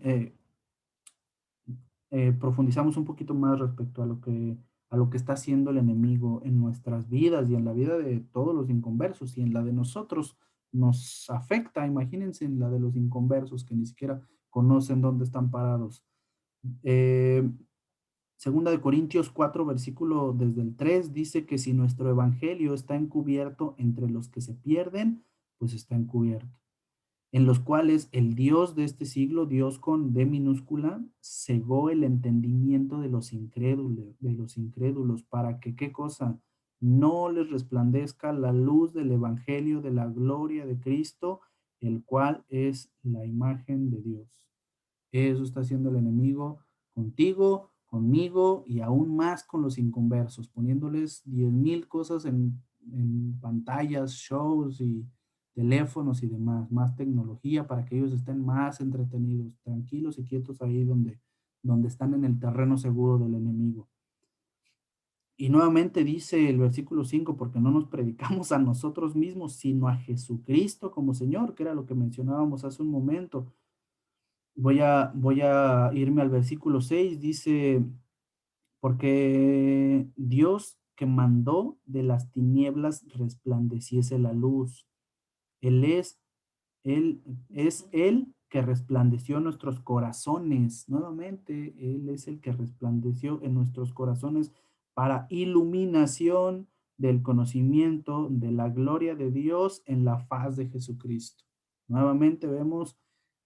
profundizamos un poquito más respecto a lo que está haciendo el enemigo en nuestras vidas y en la vida de todos los inconversos y en la de nosotros nos afecta. Imagínense en la de los inconversos que ni siquiera conocen dónde están parados. Eh, 2 Corintios 4, versículo desde el 3, dice que si nuestro evangelio está encubierto entre los que se pierden, pues está encubierto, en los cuales el Dios de este siglo, Dios con D minúscula, cegó el entendimiento de los incrédulos, para que, ¿qué cosa? No les resplandezca la luz del evangelio de la gloria de Cristo, el cual es la imagen de Dios. Eso está haciendo el enemigo contigo, conmigo y aún más con los inconversos, poniéndoles 10,000 cosas en pantallas, shows y teléfonos y demás, más tecnología para que ellos estén más entretenidos, tranquilos y quietos ahí donde están en el terreno seguro del enemigo. Y nuevamente dice el versículo 5, porque no nos predicamos a nosotros mismos, sino a Jesucristo como Señor, que era lo que mencionábamos hace un momento. Voy a irme al versículo 6, dice, porque Dios que mandó de las tinieblas resplandeciese la luz. Él es, él es Él que resplandeció en nuestros corazones. Nuevamente, Él es el que resplandeció en nuestros corazones para iluminación del conocimiento de la gloria de Dios en la faz de Jesucristo. Nuevamente vemos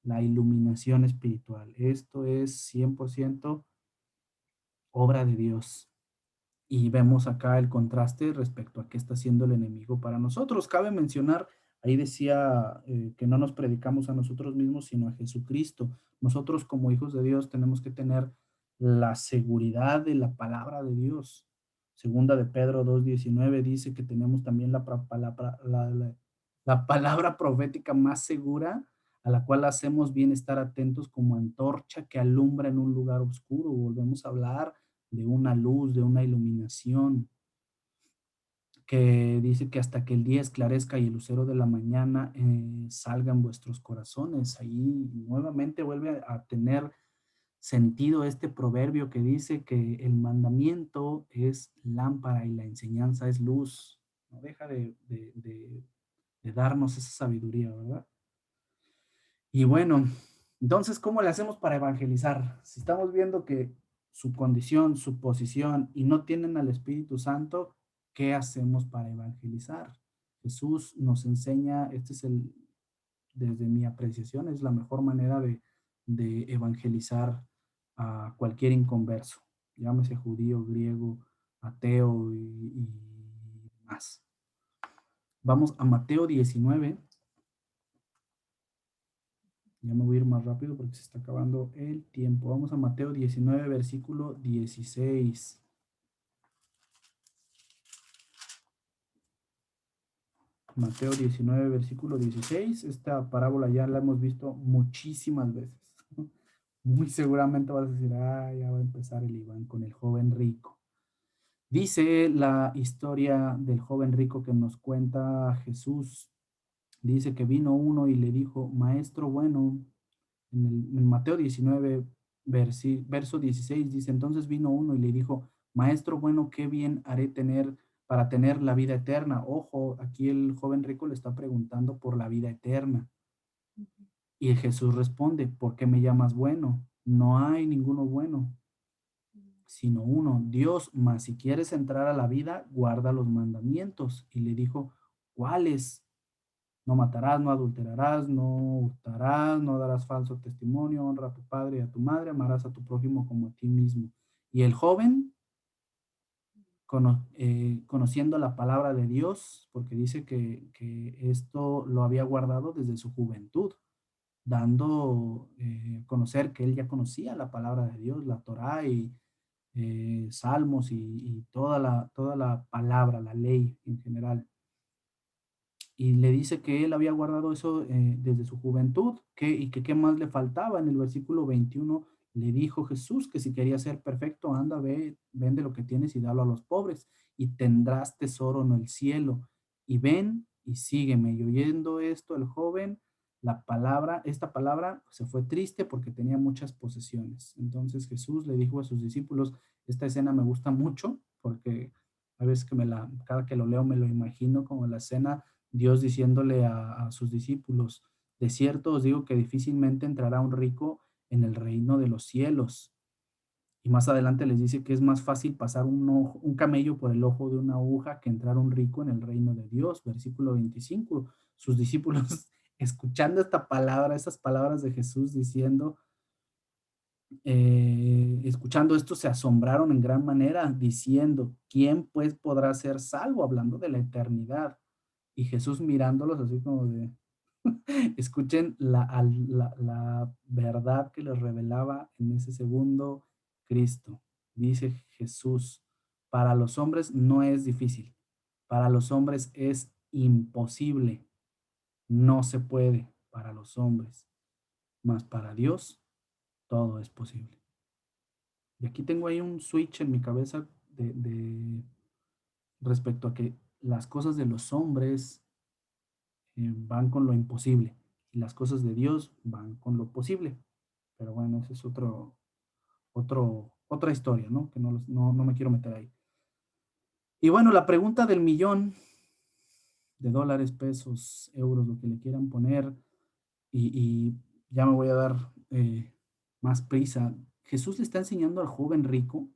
la iluminación espiritual. Esto es 100% obra de Dios. Y vemos acá el contraste respecto a qué está haciendo el enemigo para nosotros. Cabe mencionar, ahí decía que no nos predicamos a nosotros mismos, sino a Jesucristo. Nosotros como hijos de Dios tenemos que tener la seguridad de la palabra de Dios. Segunda de Pedro 2:19 dice que tenemos también la palabra profética más segura, a la cual hacemos bien estar atentos como antorcha que alumbra en un lugar oscuro. Volvemos a hablar de una luz, de una iluminación, que dice que hasta que el día esclarezca y el lucero de la mañana salga en vuestros corazones. Ahí nuevamente vuelve a tener sentido este proverbio que dice que el mandamiento es lámpara y la enseñanza es luz. No deja de darnos esa sabiduría, ¿verdad? Y bueno, entonces, ¿cómo le hacemos para evangelizar? Si estamos viendo que su condición, su posición y no tienen al Espíritu Santo, ¿qué hacemos para evangelizar? Jesús nos enseña, desde mi apreciación, es la mejor manera de evangelizar a cualquier inconverso, llámese judío, griego, ateo y más. Vamos a Mateo 19. Ya me voy a ir más rápido porque se está acabando el tiempo. Vamos a Mateo 19, versículo 16. Mateo 19, versículo 16. Esta parábola ya la hemos visto muchísimas veces. Muy seguramente vas a decir, ya va a empezar el Iván con el joven rico. Dice la historia del joven rico que nos cuenta Jesús. Dice que vino uno y le dijo, maestro bueno, en Mateo 19, verso 16, dice, entonces vino uno y le dijo, maestro bueno, qué bien haré tener para tener la vida eterna. Ojo, aquí el joven rico le está preguntando por la vida eterna. Y Jesús responde, ¿por qué me llamas bueno? No hay ninguno bueno, sino uno, Dios. Mas si quieres entrar a la vida, guarda los mandamientos. Y le dijo, ¿cuáles? No matarás, no adulterarás, no hurtarás, no darás falso testimonio, honra a tu padre y a tu madre, amarás a tu prójimo como a ti mismo. Y el joven, conociendo la palabra de Dios, porque dice que esto lo había guardado desde su juventud, dando a conocer que él ya conocía la palabra de Dios, la Torá y Salmos y toda la palabra, la ley en general. Y le dice que él había guardado eso desde su juventud, y que qué más le faltaba. En el versículo 21 le dijo Jesús que si quería ser perfecto, anda, vende lo que tienes y dalo a los pobres, y tendrás tesoro en el cielo. Y ven y sígueme. Y oyendo esto, el joven, esta palabra se fue triste porque tenía muchas posesiones. Entonces Jesús le dijo a sus discípulos, esta escena me gusta mucho porque a veces cada que lo leo me lo imagino como la escena Dios diciéndole a sus discípulos, de cierto os digo que difícilmente entrará un rico en el reino de los cielos. Y más adelante les dice que es más fácil pasar un camello por el ojo de una aguja que entrar un rico en el reino de Dios. Versículo 25. Sus discípulos, escuchando estas palabras de Jesús diciendo, escuchando esto, se asombraron en gran manera, diciendo, ¿quién pues podrá ser salvo? Hablando de la eternidad. Y Jesús mirándolos así como de, escuchen la verdad que les revelaba en ese segundo Cristo. Dice Jesús, para los hombres no es difícil, para los hombres es imposible, no se puede para los hombres, mas para Dios todo es posible. Y aquí tengo ahí un switch en mi cabeza respecto a que las cosas de los hombres van con lo imposible y las cosas de Dios van con lo posible. Pero bueno, esa es otra historia, ¿no? Que no me quiero meter ahí. Y bueno, la pregunta del millón de dólares, pesos, euros, lo que le quieran poner, y ya me voy a dar más prisa. Jesús le está enseñando al joven rico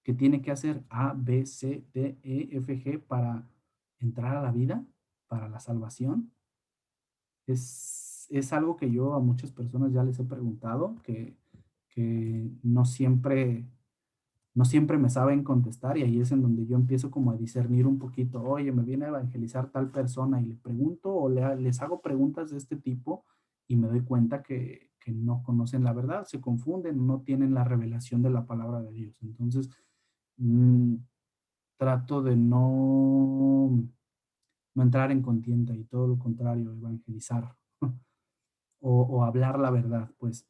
que tiene que hacer A, B, C, D, E, F, G para entrar a la vida, para la salvación. Es algo que yo a muchas personas ya les he preguntado, que no siempre me saben contestar, y ahí es en donde yo empiezo como a discernir un poquito, oye, me viene a evangelizar tal persona y le pregunto o les hago preguntas de este tipo y me doy cuenta que no conocen la verdad, se confunden, no tienen la revelación de la palabra de Dios. Entonces, mm, trato de no entrar en contienda y todo lo contrario, evangelizar o hablar la verdad, pues.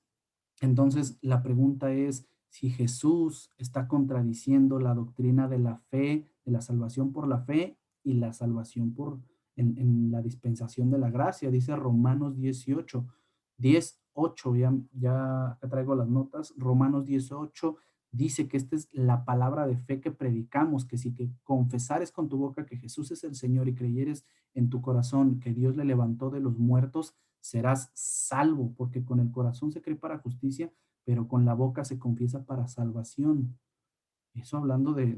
Entonces, la pregunta es si Jesús está contradiciendo la doctrina de la fe, de la salvación por la fe y la salvación en la dispensación de la gracia. Dice Romanos 18, 10, 10:8, ya acá traigo las notas, Romanos 10:8 dice que esta es la palabra de fe que predicamos, que si que confesares con tu boca que Jesús es el Señor y creyeres en tu corazón que Dios le levantó de los muertos, serás salvo, porque con el corazón se cree para justicia, pero con la boca se confiesa para salvación. Eso hablando de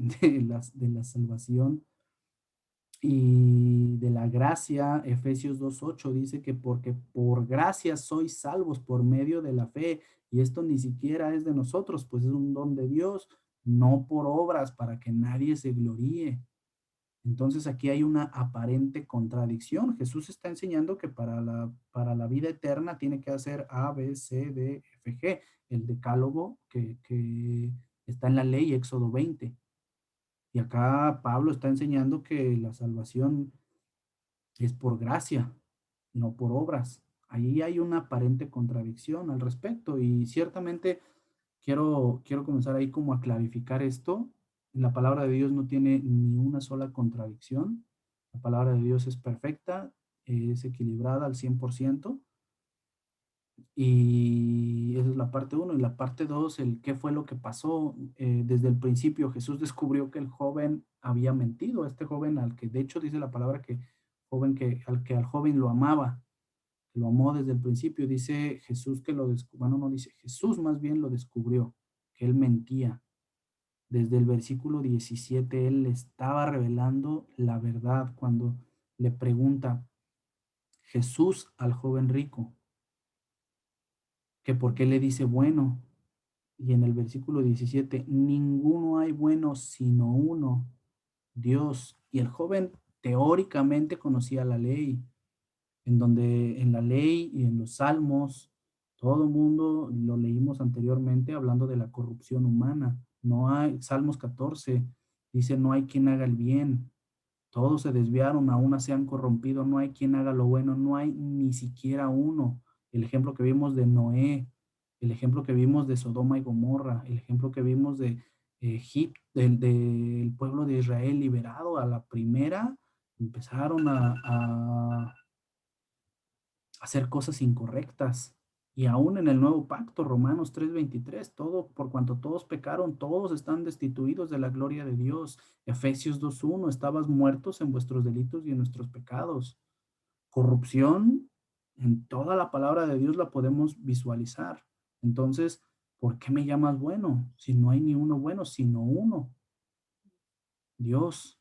la salvación y de la gracia. Efesios 2:8 dice que porque por gracia sois salvos por medio de la fe, y esto ni siquiera es de nosotros, pues es un don de Dios, no por obras para que nadie se gloríe. Entonces aquí hay una aparente contradicción. Jesús está enseñando que para la vida eterna tiene que hacer A, B, C, D, F, G, el decálogo que está en la ley, Éxodo 20. Y acá Pablo está enseñando que la salvación es por gracia, no por obras. Ahí hay una aparente contradicción al respecto y ciertamente quiero comenzar ahí como a clarificar esto. La palabra de Dios no tiene ni una sola contradicción. La palabra de Dios es perfecta, es equilibrada al 100%. Y esa es la parte uno. Y la parte dos, el qué fue lo que pasó. Desde el principio Jesús descubrió que el joven había mentido. Este joven al que de hecho dice la palabra que joven que al joven lo amaba, que lo amó desde el principio. Dice Jesús que lo descubrió, bueno, no dice, Jesús más bien lo descubrió, que él mentía. Desde el versículo 17 él le estaba revelando la verdad cuando le pregunta Jesús al joven rico que por qué le dice bueno. Y en el versículo 17, ninguno hay bueno sino uno, Dios. Y el joven teóricamente conocía la ley, en donde en la ley y en los salmos, todo el mundo lo leímos anteriormente hablando de la corrupción humana. No hay, Salmos 14 dice, no hay quien haga el bien, todos se desviaron, aún se han corrompido, no hay quien haga lo bueno, no hay ni siquiera uno. El ejemplo que vimos de Noé, el ejemplo que vimos de Sodoma y Gomorra, el ejemplo que vimos de Egipto, del pueblo de Israel liberado a la primera, empezaron a hacer cosas incorrectas. Y aún en el nuevo pacto, Romanos 3:23, todo, por cuanto todos pecaron, todos están destituidos de la gloria de Dios. Efesios 2:1, estabas muertos en vuestros delitos y en nuestros pecados. Corrupción, en toda la palabra de Dios la podemos visualizar. Entonces, ¿por qué me llamas bueno? Si no hay ni uno bueno, sino uno, Dios.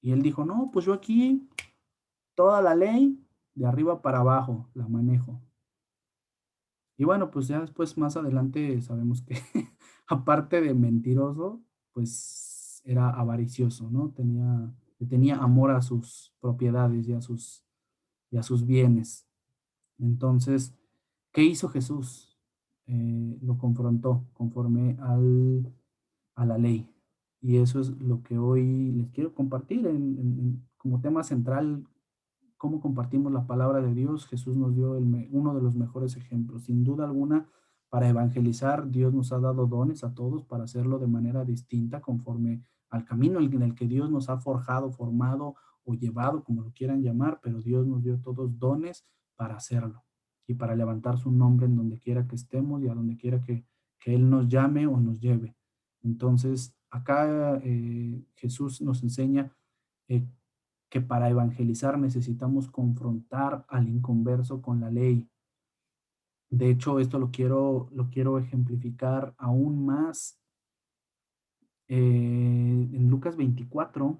Y él dijo, no, pues yo aquí toda la ley de arriba para abajo la manejo. Y bueno, pues ya después, más adelante, sabemos que aparte de mentiroso, pues era avaricioso, ¿no? Tenía amor a sus propiedades y a sus bienes. Entonces, ¿qué hizo Jesús? Lo confrontó conforme a la ley. Y eso es lo que hoy les quiero compartir como tema central, cómo compartimos la palabra de Dios. Jesús nos dio uno de los mejores ejemplos. Sin duda alguna, para evangelizar, Dios nos ha dado dones a todos para hacerlo de manera distinta, conforme al camino en el que Dios nos ha forjado, formado o llevado, como lo quieran llamar, pero Dios nos dio todos dones para hacerlo y para levantar su nombre en donde quiera que estemos y a donde quiera que Él nos llame o nos lleve. Entonces, acá Jesús nos enseña eh, que para evangelizar necesitamos confrontar al inconverso con la ley. De hecho, esto lo quiero ejemplificar aún más en Lucas 24.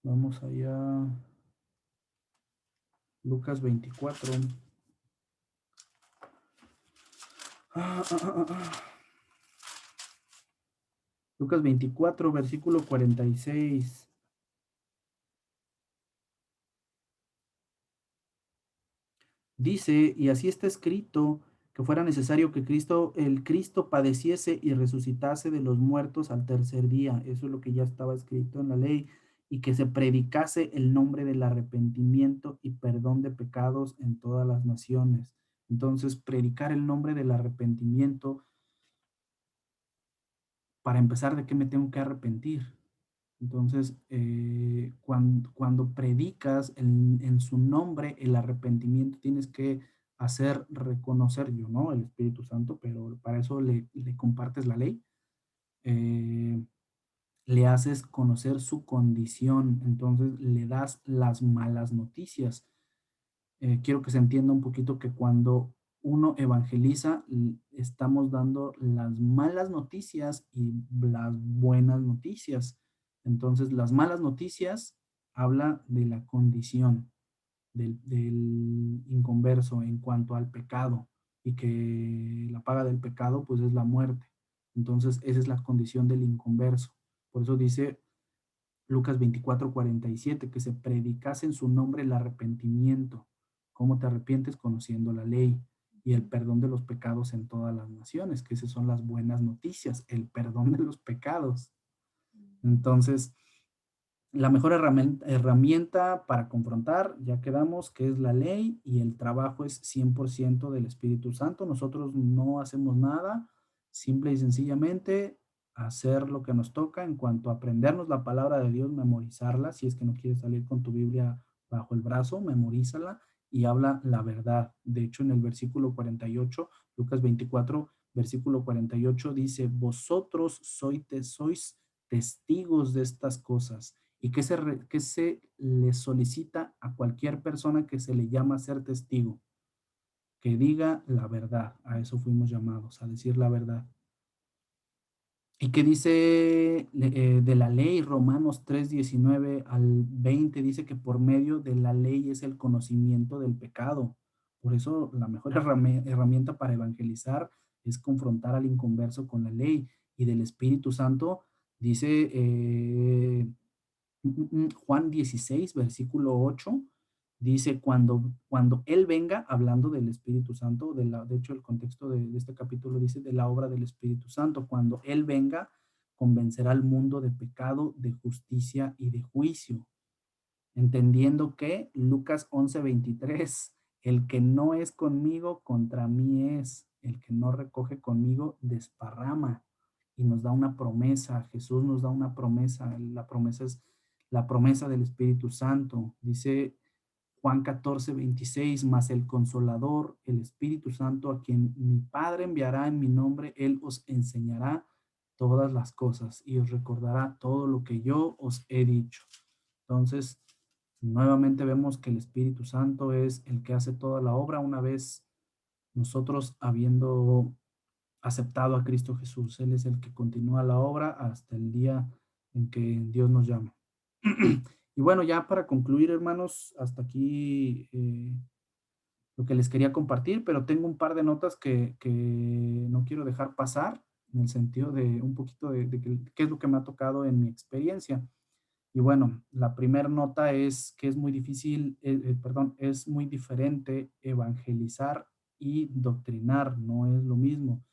Vamos allá. Lucas 24. Lucas 24, versículo 46. Dice, y así está escrito, que fuera necesario que el Cristo padeciese y resucitase de los muertos al tercer día. Eso es lo que ya estaba escrito en la ley. Y que se predicase el nombre del arrepentimiento y perdón de pecados en todas las naciones. Entonces, predicar el nombre del arrepentimiento, para empezar, ¿de qué me tengo que arrepentir? Entonces, cuando predicas en su nombre el arrepentimiento, tienes que hacer reconocer, yo no, el Espíritu Santo, pero para eso le compartes la ley, eh, le haces conocer su condición, entonces le das las malas noticias. Quiero que se entienda un poquito que cuando uno evangeliza, estamos dando las malas noticias y las buenas noticias. Entonces, las malas noticias habla de la condición del inconverso en cuanto al pecado y que la paga del pecado pues es la muerte. Entonces, esa es la condición del inconverso. Por eso dice Lucas 24:47, que se predicase en su nombre el arrepentimiento. ¿Cómo te arrepientes? Conociendo la ley y el perdón de los pecados en todas las naciones, que esas son las buenas noticias, el perdón de los pecados. Entonces, la mejor herramienta para confrontar, ya quedamos que es la ley y el trabajo es 100% del Espíritu Santo. Nosotros no hacemos nada, simple y sencillamente hacer lo que nos toca en cuanto a aprendernos la palabra de Dios, memorizarla. Si es que no quieres salir con tu Biblia bajo el brazo, memorízala y habla la verdad. De hecho, en el versículo 48, Lucas 24, versículo 48 dice, vosotros sois testigos de estas cosas. ¿Y qué se le solicita a cualquier persona que se le llama a ser testigo? Que diga la verdad. A eso fuimos llamados, a decir la verdad. ¿Y qué dice de la ley? Romanos 3:19 al 20 dice que por medio de la ley es el conocimiento del pecado. Por eso la mejor herramienta para evangelizar es confrontar al inconverso con la ley. Y del Espíritu Santo dice Juan 16, versículo 8, dice, cuando Él venga, hablando del Espíritu Santo, de hecho el contexto de este capítulo dice de la obra del Espíritu Santo, cuando Él venga, convencerá al mundo de pecado, de justicia y de juicio. Entendiendo que Lucas 11:23, el que no es conmigo, contra mí es, el que no recoge conmigo, desparrama. Y nos da una promesa, Jesús nos da una promesa, la promesa es la promesa del Espíritu Santo. Dice Juan 14:26, mas el consolador, el Espíritu Santo, a quien mi Padre enviará en mi nombre, Él os enseñará todas las cosas y os recordará todo lo que yo os he dicho. Entonces, nuevamente vemos que el Espíritu Santo es el que hace toda la obra una vez nosotros habiendo aceptado a Cristo Jesús. Él es el que continúa la obra hasta el día en que Dios nos llama. Y bueno, ya para concluir, hermanos, hasta aquí lo que les quería compartir, pero tengo un par de notas que no quiero dejar pasar en el sentido de un poquito de qué es lo que me ha tocado en mi experiencia. Y bueno, la primera nota es que es muy difícil, perdón, es muy diferente evangelizar y doctrinar, no es lo mismo.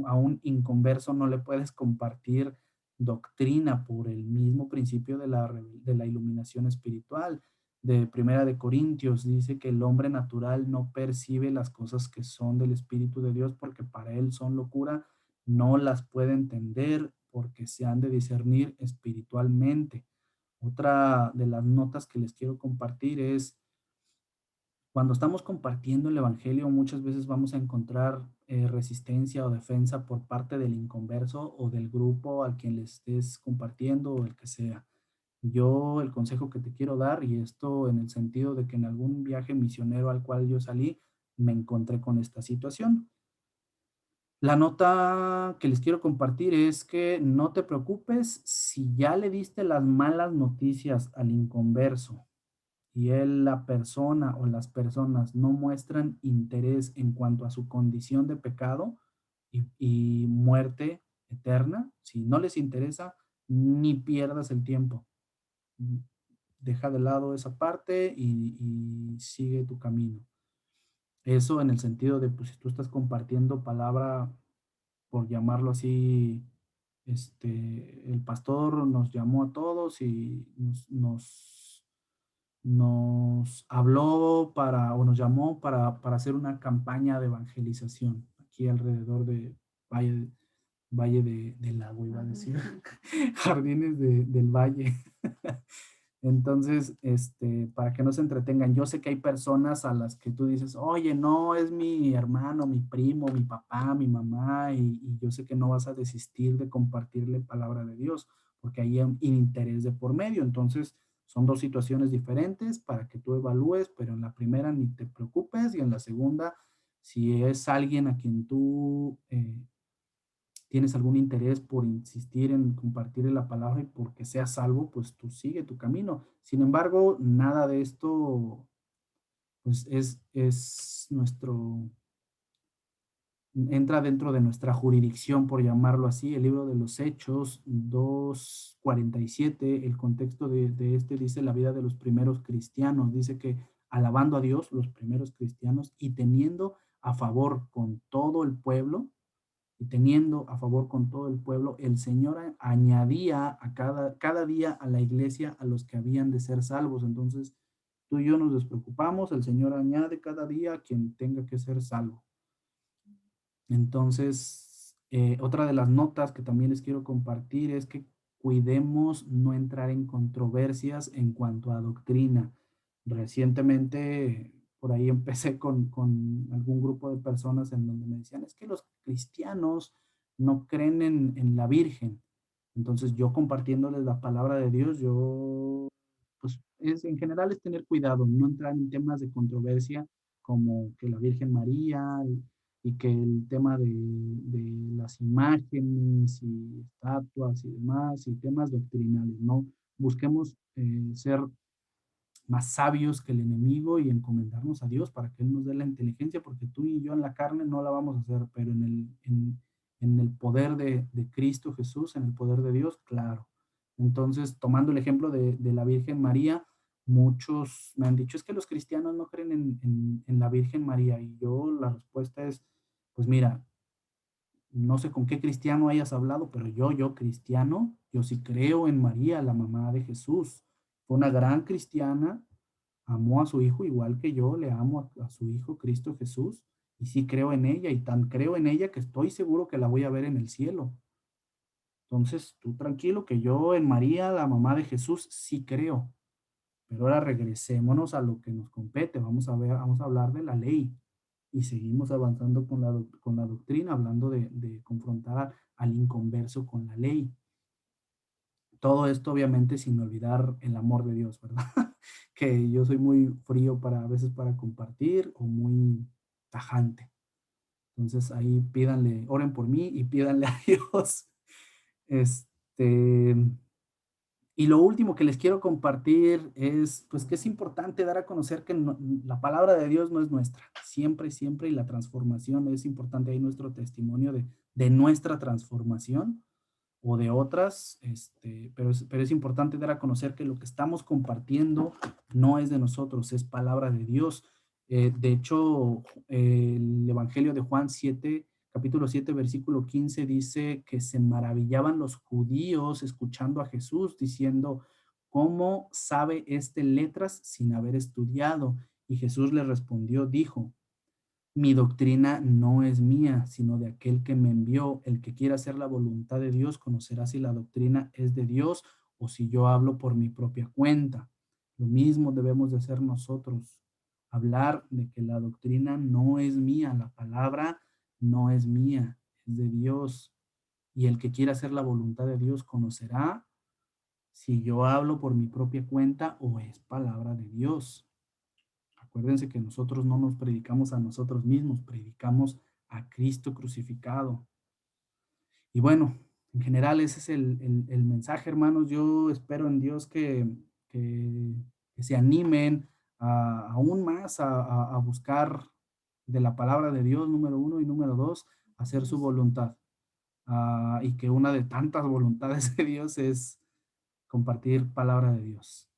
A un inconverso no le puedes compartir doctrina por el mismo principio de la iluminación espiritual. De Primera de Corintios dice que el hombre natural no percibe las cosas que son del Espíritu de Dios porque para él son locura, no las puede entender porque se han de discernir espiritualmente. Otra de las notas que les quiero compartir es, cuando estamos compartiendo el Evangelio, muchas veces vamos a encontrar resistencia o defensa por parte del inconverso o del grupo al quien le estés compartiendo o el que sea. Yo el consejo que te quiero dar, y esto en el sentido de que en algún viaje misionero al cual yo salí, me encontré con esta situación. La nota que les quiero compartir es que no te preocupes si ya le diste las malas noticias al inconverso y él, la persona o las personas no muestran interés en cuanto a su condición de pecado y muerte eterna, si no les interesa, ni pierdas el tiempo. Deja de lado esa parte y sigue tu camino. Eso en el sentido de, pues, si tú estás compartiendo palabra, por llamarlo así, el pastor nos llamó a todos y nos habló o nos llamó para hacer una campaña de evangelización aquí alrededor de Valle, Valle del Lago, iba a decir, Jardines del Valle. Entonces, para que no se entretengan, yo sé que hay personas a las que tú dices, oye, no, es mi hermano, mi primo, mi papá, mi mamá, y yo sé que no vas a desistir de compartirle palabra de Dios, porque hay un interés de por medio. Entonces, son dos situaciones diferentes para que tú evalúes, pero en la primera ni te preocupes, y en la segunda, si es alguien a quien tú tienes algún interés por insistir en compartir la palabra y porque seas salvo, pues tú sigue tu camino. Sin embargo, nada de esto, pues es entra dentro de nuestra jurisdicción, por llamarlo así. El libro de los Hechos 2:47, el contexto de este dice la vida de los primeros cristianos. Dice que alabando a Dios, los primeros cristianos, y teniendo a favor con todo el pueblo, y teniendo a favor con todo el pueblo, el Señor añadía a cada día a la iglesia a los que habían de ser salvos. Entonces, tú y yo nos despreocupamos, el Señor añade cada día a quien tenga que ser salvo. Entonces, otra de las notas que también les quiero compartir es que cuidemos no entrar en controversias en cuanto a doctrina. Recientemente, por ahí empecé con algún grupo de personas en donde me decían, es que los cristianos no creen en la Virgen. Entonces, yo compartiéndoles la palabra de Dios, yo, pues, en general es tener cuidado, no entrar en temas de controversia como que la Virgen María, y que el tema de las imágenes y estatuas y demás, y temas doctrinales, ¿no? Busquemos ser más sabios que el enemigo y encomendarnos a Dios para que Él nos dé la inteligencia, porque tú y yo en la carne no la vamos a hacer, pero en el poder de Cristo Jesús, en el poder de Dios, claro. Entonces, tomando el ejemplo de la Virgen María, muchos me han dicho, es que los cristianos no creen en la Virgen María, y yo la respuesta es, pues mira, no sé con qué cristiano hayas hablado, pero yo cristiano, yo sí creo en María, la mamá de Jesús. Fue una gran cristiana, amó a su hijo igual que yo le amo a su hijo Cristo Jesús, y sí creo en ella, y tan creo en ella que estoy seguro que la voy a ver en el cielo. Entonces, tú tranquilo que yo en María, la mamá de Jesús, sí creo. Pero ahora regresémonos a lo que nos compete. Vamos a hablar de la ley, y seguimos avanzando con la doctrina, hablando de confrontar al inconverso con la ley. Todo esto obviamente sin olvidar el amor de Dios, ¿verdad? Que yo soy muy frío a veces para compartir, o muy tajante. Entonces ahí pídanle, oren por mí y pídanle a Dios. Este, y lo último que les quiero compartir es, pues, que es importante dar a conocer que la palabra de Dios no es nuestra, siempre, siempre, y la transformación es importante. Ahí nuestro testimonio de nuestra transformación o de otras, pero es importante dar a conocer que lo que estamos compartiendo no es de nosotros, es palabra de Dios. De hecho, el Evangelio de Juan 7, capítulo 7, versículo 15 dice que se maravillaban los judíos escuchando a Jesús diciendo, ¿cómo sabe este letras sin haber estudiado? Y Jesús le respondió, dijo, mi doctrina no es mía, sino de aquel que me envió. El que quiera hacer la voluntad de Dios conocerá si la doctrina es de Dios o si yo hablo por mi propia cuenta. Lo mismo debemos de hacer nosotros. Hablar de que la doctrina no es mía, la palabra no es mía, es de Dios. Y el que quiera hacer la voluntad de Dios conocerá si yo hablo por mi propia cuenta o es palabra de Dios. Acuérdense que nosotros no nos predicamos a nosotros mismos, predicamos a Cristo crucificado. Y bueno, en general ese es el mensaje, hermanos. Yo espero en Dios que, que se animen aún más a buscar de la palabra de Dios, número uno, y número dos, hacer su voluntad. Y que una de tantas voluntades de Dios es compartir palabra de Dios.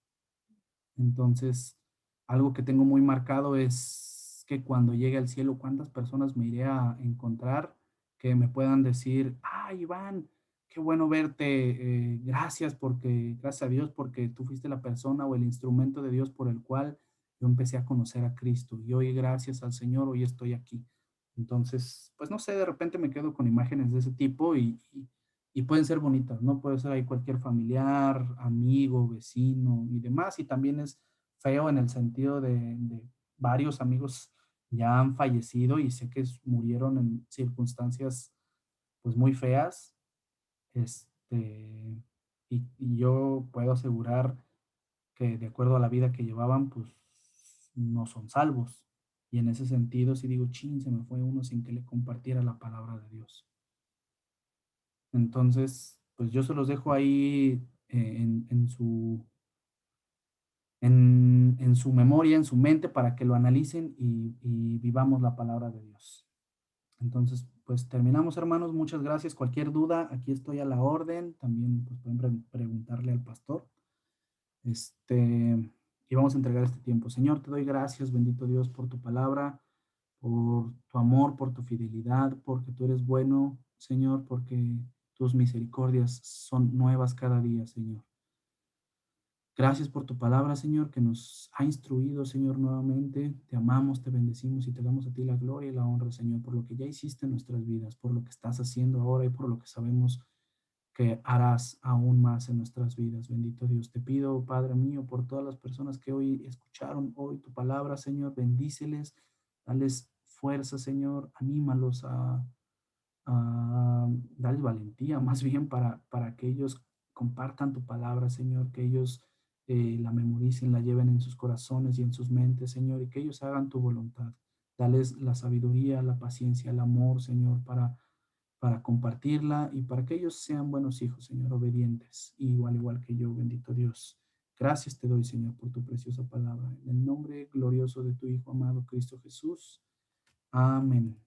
Entonces, algo que tengo muy marcado es que cuando llegue al cielo, ¿cuántas personas me iré a encontrar que me puedan decir, ah, Iván, qué bueno verte, gracias a Dios porque tú fuiste la persona o el instrumento de Dios por el cual yo empecé a conocer a Cristo, y hoy gracias al Señor, hoy estoy aquí. Entonces, pues no sé, de repente me quedo con imágenes de ese tipo y pueden ser bonitas, ¿no? Puede ser ahí cualquier familiar, amigo, vecino y demás. Y también es feo en el sentido de varios amigos ya han fallecido y sé que murieron en circunstancias pues muy feas. Y yo puedo asegurar que de acuerdo a la vida que llevaban, pues no son salvos. Y en ese sentido, si digo, chin, se me fue uno sin que le compartiera la palabra de Dios. Entonces, pues yo se los dejo ahí en su memoria, en su mente, para que lo analicen y vivamos la palabra de Dios. Entonces, pues terminamos, hermanos. Muchas gracias. Cualquier duda, aquí estoy a la orden. También pues, pueden preguntarle al pastor. Y vamos a entregar este tiempo. Señor, te doy gracias, bendito Dios, por tu palabra, por tu amor, por tu fidelidad, porque tú eres bueno, Señor, porque tus misericordias son nuevas cada día, Señor. Gracias por tu palabra, Señor, que nos ha instruido, Señor, nuevamente. Te amamos, te bendecimos y te damos a ti la gloria y la honra, Señor, por lo que ya hiciste en nuestras vidas, por lo que estás haciendo ahora y por lo que sabemos que harás aún más en nuestras vidas. Bendito Dios, te pido, Padre mío, por todas las personas que hoy escucharon hoy tu palabra, Señor, bendíceles, dales fuerza, Señor, anímalos a darles valentía, más bien para que ellos compartan tu palabra, Señor, que ellos la memoricen, la lleven en sus corazones y en sus mentes, Señor, y que ellos hagan tu voluntad. Dales la sabiduría, la paciencia, el amor, Señor, para compartirla y para que ellos sean buenos hijos, Señor, obedientes, igual que yo, bendito Dios. Gracias te doy, Señor, por tu preciosa palabra. En el nombre glorioso de tu Hijo amado, Cristo Jesús. Amén.